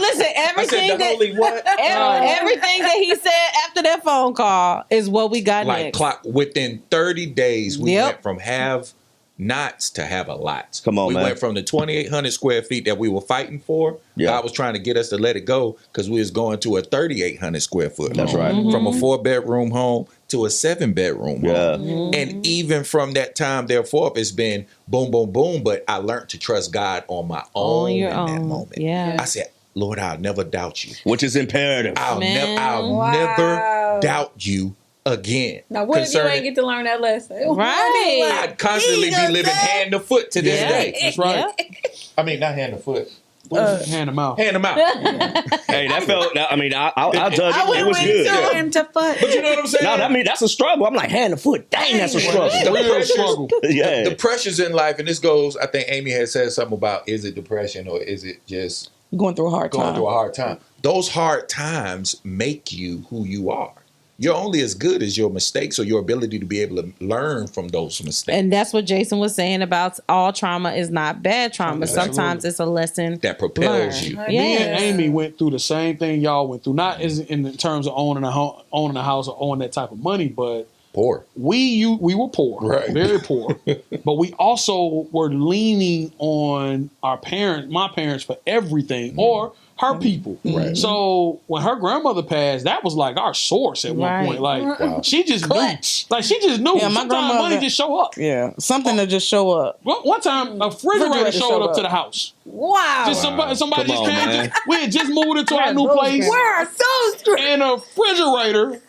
Speaker 2: listen,
Speaker 4: I
Speaker 2: everything
Speaker 4: said, the holy what?
Speaker 2: everything that he said after that phone call is what we got
Speaker 4: Like
Speaker 2: next.
Speaker 4: clock, within 30 days, we
Speaker 2: Yep.
Speaker 4: went from have nots to have a lot.
Speaker 1: Come on,
Speaker 4: we
Speaker 1: man.
Speaker 4: went from the 2,800 square feet that we were fighting for.
Speaker 1: Yeah.
Speaker 4: God was trying to get us to let it go because we was going to a 3,800 square foot
Speaker 1: That's
Speaker 4: home.
Speaker 1: right.
Speaker 4: From a 4-bedroom home to a 7-bedroom
Speaker 1: Yeah.
Speaker 4: home. And even from that time therefore, it's been boom, boom, boom. But I learned to trust God on my own
Speaker 2: On your
Speaker 4: in that
Speaker 2: own.
Speaker 4: moment.
Speaker 2: Yeah.
Speaker 4: I said, Lord, I'll never doubt you.
Speaker 1: Which is imperative.
Speaker 4: I'll
Speaker 2: Man.
Speaker 4: never doubt you again.
Speaker 5: Now, what if you
Speaker 4: concerning-
Speaker 5: ain't get to learn that lesson?
Speaker 2: Right.
Speaker 4: I'd constantly be living hand to foot to this
Speaker 2: Yeah.
Speaker 4: day.
Speaker 3: That's right.
Speaker 2: Yeah.
Speaker 4: I mean, not hand to foot.
Speaker 3: Hand them out.
Speaker 4: Hand them out.
Speaker 1: Hey, that felt. I mean, I'll judge it. It was good.
Speaker 4: But you know what I'm saying?
Speaker 1: No, I mean that's a struggle. I'm like hand to foot. Dang, that's a struggle.
Speaker 3: Real struggle.
Speaker 1: Yeah.
Speaker 4: The pressures in life, and this goes, I think Amy had said something about, is it depression or is it just
Speaker 6: Going through a hard
Speaker 4: going
Speaker 6: time.
Speaker 4: through a hard time? Those hard times make you who you are. You're only as good as your mistakes or your ability to be able to learn from those mistakes.
Speaker 2: And that's what Jason was saying about all trauma is not bad trauma.
Speaker 3: Absolutely.
Speaker 2: Sometimes it's a lesson
Speaker 4: That propels
Speaker 2: learned.
Speaker 4: you.
Speaker 2: Yeah.
Speaker 3: Me and Amy went through the same thing y'all went through. Not as in terms of owning a house or owning that type of money, but
Speaker 4: Poor.
Speaker 3: we were poor,
Speaker 4: Right.
Speaker 3: very poor. But we also were leaning on my parents for everything, or her people.
Speaker 4: Right.
Speaker 3: So when her grandmother passed, that was like our source at one
Speaker 2: Right.
Speaker 3: point. Like
Speaker 4: Wow.
Speaker 3: she just
Speaker 2: Clutch.
Speaker 3: knew. Like she just knew.
Speaker 6: Yeah, my
Speaker 3: Sometimes
Speaker 6: grandmother-
Speaker 3: money just show up.
Speaker 6: Yeah, something to just show up.
Speaker 3: One time, a refrigerator
Speaker 6: Refrigerator
Speaker 3: showed
Speaker 6: showed
Speaker 3: up
Speaker 6: up.
Speaker 3: to the house.
Speaker 5: Wow.
Speaker 3: Just somebody
Speaker 1: Come
Speaker 3: just
Speaker 1: on,
Speaker 3: came.
Speaker 1: man.
Speaker 3: We had just moved into our new place,
Speaker 5: We're so strong.
Speaker 3: and a refrigerator.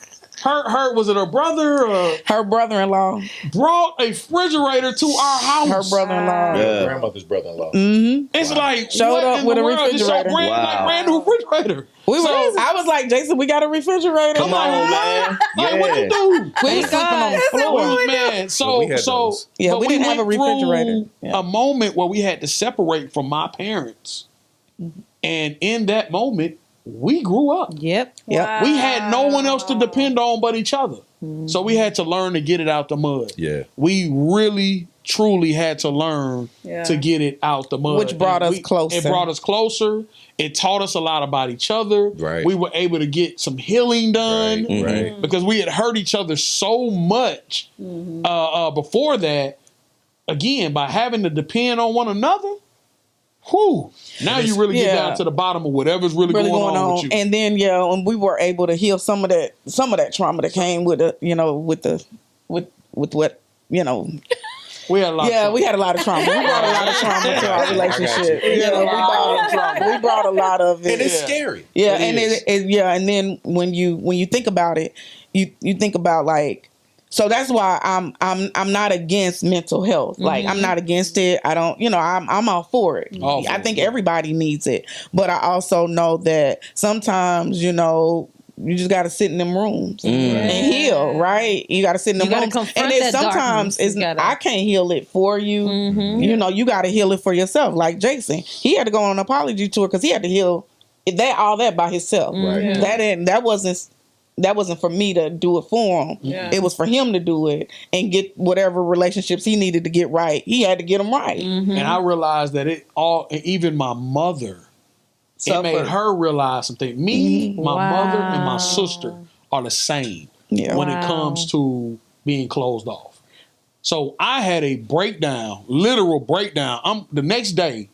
Speaker 3: Was it her brother?
Speaker 6: Her brother-in-law,
Speaker 3: Brought a refrigerator to our house.
Speaker 6: her brother-in-law.
Speaker 1: Yeah.
Speaker 4: Grandmother's brother-in-law.
Speaker 3: It's like
Speaker 6: Showed
Speaker 3: what
Speaker 6: up
Speaker 3: in
Speaker 6: with
Speaker 3: the
Speaker 6: a
Speaker 3: world? Just
Speaker 6: refrigerator.
Speaker 3: Like
Speaker 1: Wow.
Speaker 3: brand new refrigerator.
Speaker 6: I was like, Jason, we got a refrigerator.
Speaker 1: Come on, man.
Speaker 3: Like what you
Speaker 1: Yeah.
Speaker 3: do?
Speaker 6: We was sleeping on the floor.
Speaker 3: Man,
Speaker 4: Well, we had
Speaker 3: so
Speaker 4: those.
Speaker 6: Yeah,
Speaker 3: but
Speaker 6: we didn't have a
Speaker 3: went through
Speaker 6: refrigerator. Yeah.
Speaker 3: A moment where we had to separate from my parents, and in that moment, we grew up.
Speaker 2: Yep.
Speaker 6: Yep.
Speaker 3: We had no one else to depend on but each other. So we had to learn to get it out the mud.
Speaker 4: Yeah.
Speaker 3: We really, truly had to learn
Speaker 5: Yeah.
Speaker 3: to get it out the mud.
Speaker 6: Which brought
Speaker 3: And
Speaker 6: us closer.
Speaker 3: It brought us closer. It taught us a lot about each other.
Speaker 4: Right.
Speaker 3: We were able to get some healing done.
Speaker 4: Right. Right.
Speaker 3: Because we had hurt each other so much before that. Again, by having to depend on one another, whew, now you really get
Speaker 6: Yeah.
Speaker 3: down to the bottom of whatever's really going on with you.
Speaker 6: And then and we were able to heal some of that trauma that came with with what
Speaker 3: we had a lot.
Speaker 6: yeah,
Speaker 3: of
Speaker 6: we had a lot of trauma. We brought a lot of trauma to our relationship.
Speaker 4: you.
Speaker 6: You know, we brought a lot of it.
Speaker 4: And it's
Speaker 3: Yeah.
Speaker 4: scary.
Speaker 6: Yeah,
Speaker 3: It
Speaker 6: and
Speaker 3: is.
Speaker 6: and then when you think about it, you think about like, so that's why I'm not against mental health. Like I'm not against it. I don't, I'm all for it.
Speaker 3: All for
Speaker 6: I
Speaker 3: it.
Speaker 6: think everybody needs it, but I also know that sometimes you just got to sit in them rooms and heal, right? You got to sit in them
Speaker 2: You gotta
Speaker 6: rooms,
Speaker 2: confront
Speaker 6: and then
Speaker 2: that
Speaker 6: sometimes
Speaker 2: darkness. You gotta-
Speaker 6: I can't heal it for you. You got to heal it for yourself. Like Jason, he had to go on an apology tour because he had to heal all that by himself.
Speaker 4: Right.
Speaker 6: That wasn't for me to do it for him.
Speaker 5: Yeah.
Speaker 6: It was for him to do it and get whatever relationships he needed to get right. He had to get them right.
Speaker 3: And I realized that even my mother, it made
Speaker 6: Suffered.
Speaker 3: her realize something. Me, my mother, and my
Speaker 2: Wow.
Speaker 3: sister are the same
Speaker 6: Yeah.
Speaker 3: when it
Speaker 2: Wow.
Speaker 3: comes to being closed off. So I had a breakdown, literal breakdown. The next day,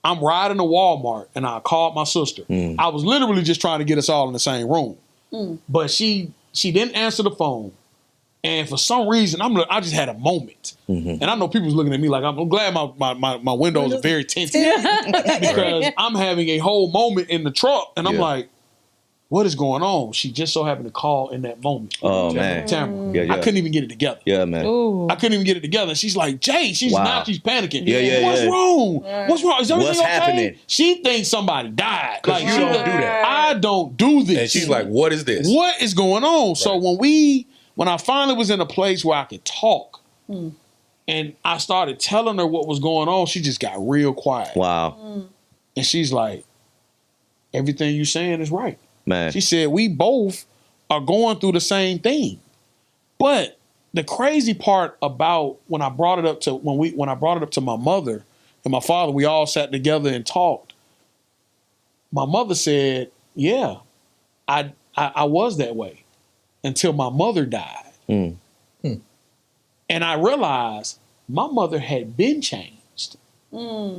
Speaker 3: I'm riding to Walmart and I called my sister. I was literally just trying to get us all in the same room. But she didn't answer the phone. And for some reason, I just had a moment. And I know people's looking at me like, I'm glad my windows are very tinted. Because I'm having a whole moment in the truck. And I'm
Speaker 1: Yeah.
Speaker 3: like, what is going on? She just so happened to call in that moment.
Speaker 1: Oh, man.
Speaker 3: Tamara.
Speaker 1: Yeah, yeah.
Speaker 3: I couldn't even get it together.
Speaker 1: Yeah, man.
Speaker 2: Ooh.
Speaker 3: I couldn't even get it together. And she's like, Jay, she's
Speaker 1: Wow.
Speaker 3: panicking.
Speaker 1: Yeah, yeah,
Speaker 3: What's
Speaker 1: yeah.
Speaker 3: wrong? What's wrong? Is everything
Speaker 1: What's
Speaker 3: okay?
Speaker 1: happening?
Speaker 3: She thinks somebody died.
Speaker 4: 'Cause you don't do that.
Speaker 3: I don't do this.
Speaker 4: And she's like, what is this?
Speaker 3: What is going on? So when I finally was in a place where I could talk and I started telling her what was going on, she just got real quiet.
Speaker 1: Wow,
Speaker 3: And she's like, everything you saying is right.
Speaker 1: man.
Speaker 3: She said, we both are going through the same thing. But the crazy part about when I brought it up to my mother and my father, we all sat together and talked. My mother said, yeah, I was that way until my mother died. And I realized my mother had been changed.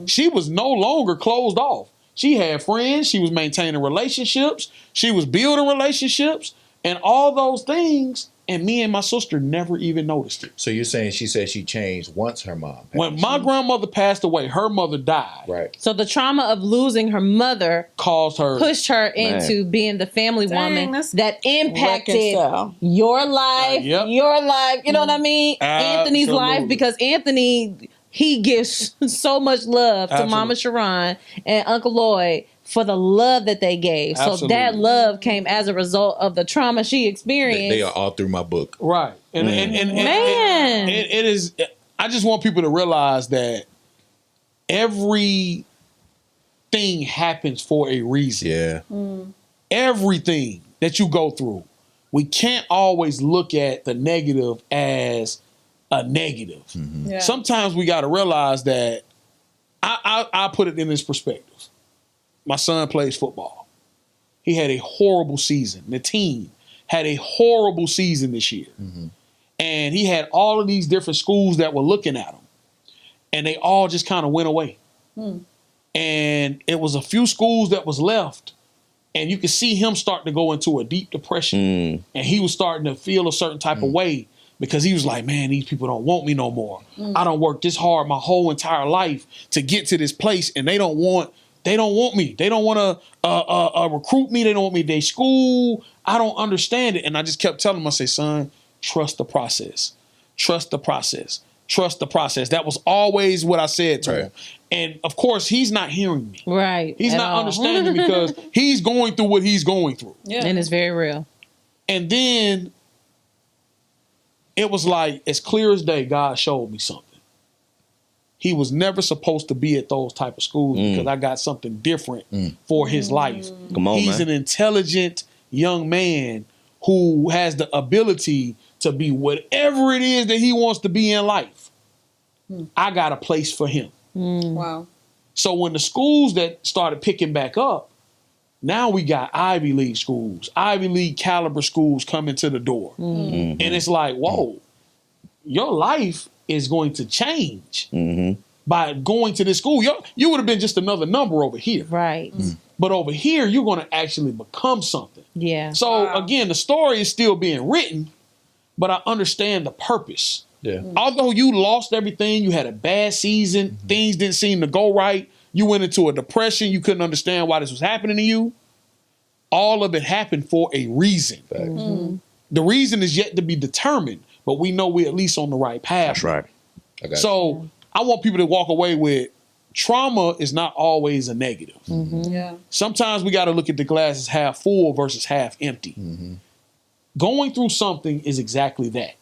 Speaker 3: She was no longer closed off. She had friends. She was maintaining relationships. She was building relationships and all those things. And me and my sister never even noticed it.
Speaker 4: So you're saying she said she changed once her mom passed.
Speaker 3: When my grandmother passed away, her mother died.
Speaker 4: Right.
Speaker 2: So the trauma of losing her mother
Speaker 3: Caused her.
Speaker 2: pushed her into being the family woman
Speaker 5: that's-
Speaker 2: that impacted
Speaker 6: Reconcile.
Speaker 2: your life,
Speaker 3: Yep.
Speaker 2: your life. You know what I mean? Anthony's life,
Speaker 3: Absolutely.
Speaker 2: because Anthony he gives so much love to Mama Sharon and Uncle Lloyd for the love that they gave. So that love came as a result of the trauma she experienced.
Speaker 4: They are all through my book.
Speaker 3: Right. And
Speaker 2: Man.
Speaker 3: it is, I just want people to realize that everything happens for a reason.
Speaker 4: Yeah.
Speaker 3: Everything that you go through, we can't always look at the negative as a negative.
Speaker 5: Yeah.
Speaker 3: Sometimes we got to realize that I put it in this perspective. My son plays football. He had a horrible season. The team had a horrible season this year. And he had all of these different schools that were looking at him. And they all just kind of went away. And it was a few schools that was left. And you could see him start to go into a deep depression. And he was starting to feel a certain type of way because he was like, man, these people don't want me no more. I don't work this hard my whole entire life to get to this place. And they don't want me. They don't want to recruit me. They don't want me at their school. I don't understand it. And I just kept telling him, I say, son, trust the process. Trust the process. Trust the process. That was always what I said to him. And of course, he's not hearing me.
Speaker 2: Right.
Speaker 3: He's not understanding because he's going through what he's going through.
Speaker 5: Yeah.
Speaker 2: And it's very real.
Speaker 3: And then it was like, as clear as day, God showed me something. He was never supposed to be at those type of schools because I got something different for his life.
Speaker 1: Come on,
Speaker 3: He's
Speaker 1: man.
Speaker 3: an intelligent young man who has the ability to be whatever it is that he wants to be in life. I got a place for him.
Speaker 5: Wow.
Speaker 3: So when the schools that started picking back up, now we got Ivy League schools, Ivy League caliber schools coming to the door. And it's like, whoa, your life is going to change by going to this school. You would have been just another number over here.
Speaker 2: Right.
Speaker 3: But over here, you're going to actually become something.
Speaker 2: Yeah.
Speaker 3: So again, the story is still being written, but I understand the purpose.
Speaker 4: Yeah.
Speaker 3: Although you lost everything, you had a bad season, things didn't seem to go right, you went into a depression, you couldn't understand why this was happening to you. All of it happened for a reason. The reason is yet to be determined, but we know we're at least on the right path.
Speaker 1: That's right.
Speaker 3: So I want people to walk away with trauma is not always a negative.
Speaker 5: Yeah.
Speaker 3: Sometimes we got to look at the glass as half full versus half empty. Going through something is exactly that.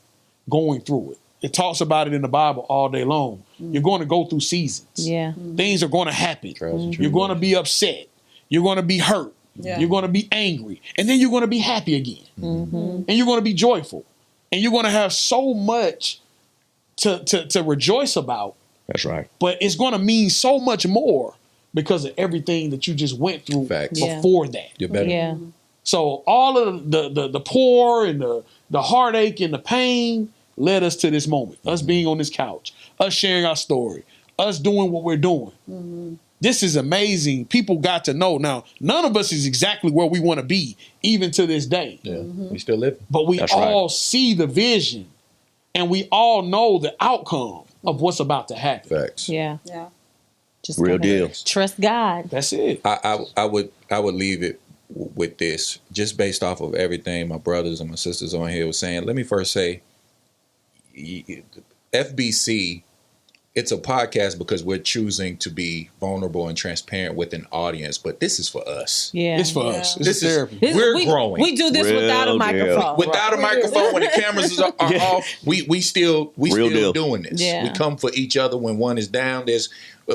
Speaker 3: Going through it. It talks about it in the Bible all day long. You're going to go through seasons.
Speaker 2: Yeah.
Speaker 3: Things are going to happen. You're going to be upset. You're going to be hurt.
Speaker 5: Yeah.
Speaker 3: You're going to be angry. And then you're going to be happy again. And you're going to be joyful. And you're going to have so much to rejoice about.
Speaker 1: That's right.
Speaker 3: But it's going to mean so much more because of everything that you just went through before that.
Speaker 4: You're better.
Speaker 2: Yeah.
Speaker 3: So all of the poor and the heartache and the pain led us to this moment. Us being on this couch, us sharing our story, us doing what we're doing. This is amazing. People got to know. Now, none of us is exactly where we want to be, even to this day.
Speaker 4: Yeah. We still live.
Speaker 3: But we
Speaker 1: That's
Speaker 3: all
Speaker 1: right.
Speaker 3: see the vision and we all know the outcome of what's about to happen.
Speaker 4: Facts.
Speaker 2: Yeah.
Speaker 5: Yeah.
Speaker 2: Just
Speaker 1: Real
Speaker 2: gotta
Speaker 1: deal.
Speaker 2: Trust God.
Speaker 3: That's it.
Speaker 4: I would leave it with this, just based off of everything my brothers and my sisters on here was saying. Let me first say, FBC, it's a podcast because we're choosing to be vulnerable and transparent with an audience, but this is for us.
Speaker 2: Yeah.
Speaker 3: It's for us. It's
Speaker 4: This is
Speaker 3: therapy.
Speaker 4: we're growing.
Speaker 2: We do this
Speaker 1: Real
Speaker 2: without a
Speaker 1: deal.
Speaker 2: microphone.
Speaker 4: Without a microphone, when the cameras are off, we still
Speaker 1: deal.
Speaker 4: doing this.
Speaker 2: Yeah.
Speaker 4: We come for each other when one is down.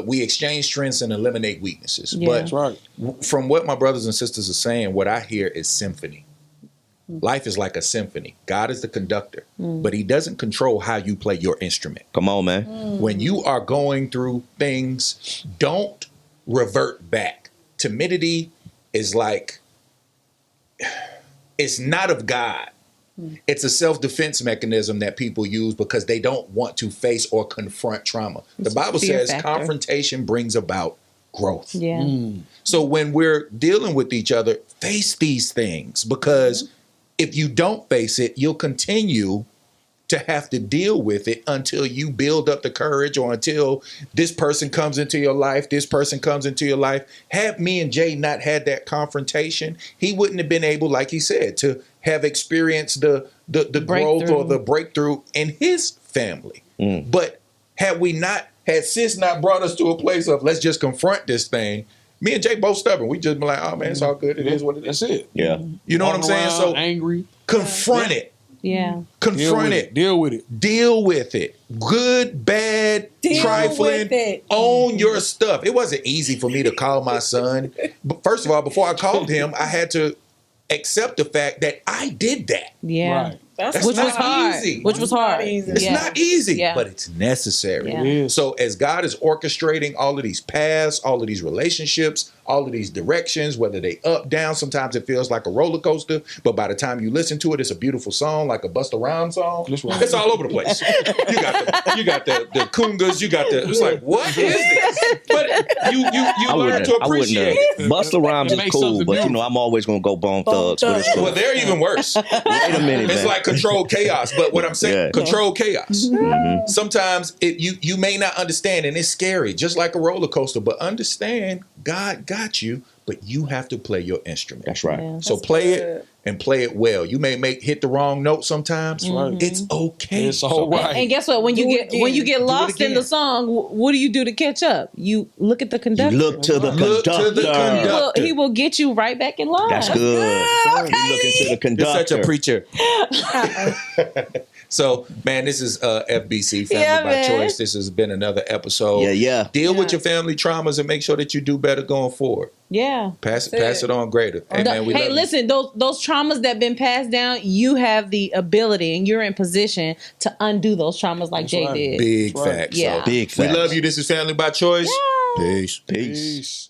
Speaker 4: We exchange strengths and eliminate weaknesses.
Speaker 2: Yeah.
Speaker 4: But
Speaker 3: That's right.
Speaker 4: from what my brothers and sisters are saying, what I hear is symphony. Life is like a symphony. God is the conductor, but he doesn't control how you play your instrument.
Speaker 1: Come on, man.
Speaker 4: When you are going through things, don't revert back. Timidity is like, it's not of God. It's a self-defense mechanism that people use because they don't want to face or confront trauma. The Bible
Speaker 2: fear
Speaker 4: says
Speaker 2: factor.
Speaker 4: confrontation brings about growth.
Speaker 2: Yeah.
Speaker 4: So when we're dealing with each other, face these things, because if you don't face it, you'll continue to have to deal with it until you build up the courage, or until this person comes into your life, this person comes into your life. Had me and Jay not had that confrontation, he wouldn't have been able, like he said, to have experienced the growth or the breakthrough in his family. But had we not had sis not brought us to a place of let's just confront this thing, me and Jay both stubborn. We just be like, oh man, it's all good. It is what it is.
Speaker 3: That's it.
Speaker 1: Yeah.
Speaker 4: You know what I'm saying? So
Speaker 3: angry.
Speaker 4: confront it.
Speaker 2: Yeah.
Speaker 4: Confront it.
Speaker 3: Deal with it.
Speaker 4: Deal with it. Good, bad,
Speaker 5: Deal
Speaker 4: trifling.
Speaker 5: with it.
Speaker 4: Own your stuff. It wasn't easy for me to call my son. But first of all, before I called him, I had to accept the fact that I did that.
Speaker 2: Yeah.
Speaker 3: Right.
Speaker 4: That's
Speaker 2: Which
Speaker 4: not
Speaker 2: was hard.
Speaker 4: easy.
Speaker 2: Which was hard.
Speaker 4: It's
Speaker 2: Yeah.
Speaker 4: not easy,
Speaker 2: Yeah.
Speaker 4: but it's necessary.
Speaker 2: Yeah.
Speaker 3: It is.
Speaker 4: So as God is orchestrating all of these paths, all of these relationships, all of these directions, whether they up, down, sometimes it feels like a roller coaster, but by the time you listen to it, it's a beautiful song, like a Busta Rhymes song.
Speaker 3: That's right.
Speaker 4: It's all over the place. You got the congas, you got the, it's like, what is this? But you learn to appreciate it.
Speaker 1: Busta Rhymes
Speaker 3: It
Speaker 1: is
Speaker 3: makes
Speaker 1: cool,
Speaker 3: something
Speaker 1: but you know,
Speaker 3: beautiful.
Speaker 1: I'm always gonna go Bone Thugs. But it's cool.
Speaker 4: Well, they're even worse.
Speaker 1: Wait a minute,
Speaker 4: It's
Speaker 1: man.
Speaker 4: like control chaos, but what I'm saying,
Speaker 1: Yeah.
Speaker 4: control chaos. Sometimes you may not understand, and it's scary, just like a roller coaster. But understand, God got you, but you have to play your instrument.
Speaker 1: That's right.
Speaker 2: Yeah.
Speaker 4: So play it and play it well. You may hit the wrong note sometimes.
Speaker 3: Right.
Speaker 4: It's okay.
Speaker 3: It's all right.
Speaker 2: And guess what? When you get lost in
Speaker 4: again.
Speaker 2: the song, what do you do to catch up? You look at the conductor.
Speaker 1: You look to the
Speaker 4: Look to the
Speaker 1: conductor.
Speaker 4: conductor.
Speaker 2: He will get you right back in line.
Speaker 1: That's good. You look into the
Speaker 4: You're
Speaker 1: conductor.
Speaker 4: such a preacher. So, man, this is FBC, Family
Speaker 2: Yeah,
Speaker 4: by
Speaker 2: man.
Speaker 4: Choice. This has been another episode.
Speaker 1: Yeah.
Speaker 4: Deal with your family traumas and make sure that you do better going forward.
Speaker 2: Yeah.
Speaker 4: Pass it on greater. Hey, man, we love
Speaker 2: Hey,
Speaker 4: you.
Speaker 2: listen, those traumas that been passed down, you have the ability and you're in position to undo those traumas like Jay
Speaker 3: right.
Speaker 2: did.
Speaker 4: Big
Speaker 3: Right.
Speaker 4: facts.
Speaker 2: Yeah.
Speaker 4: So,
Speaker 1: Big
Speaker 4: we
Speaker 1: facts.
Speaker 4: love you. This is Family by Choice. Peace.
Speaker 1: Peace.
Speaker 3: Peace.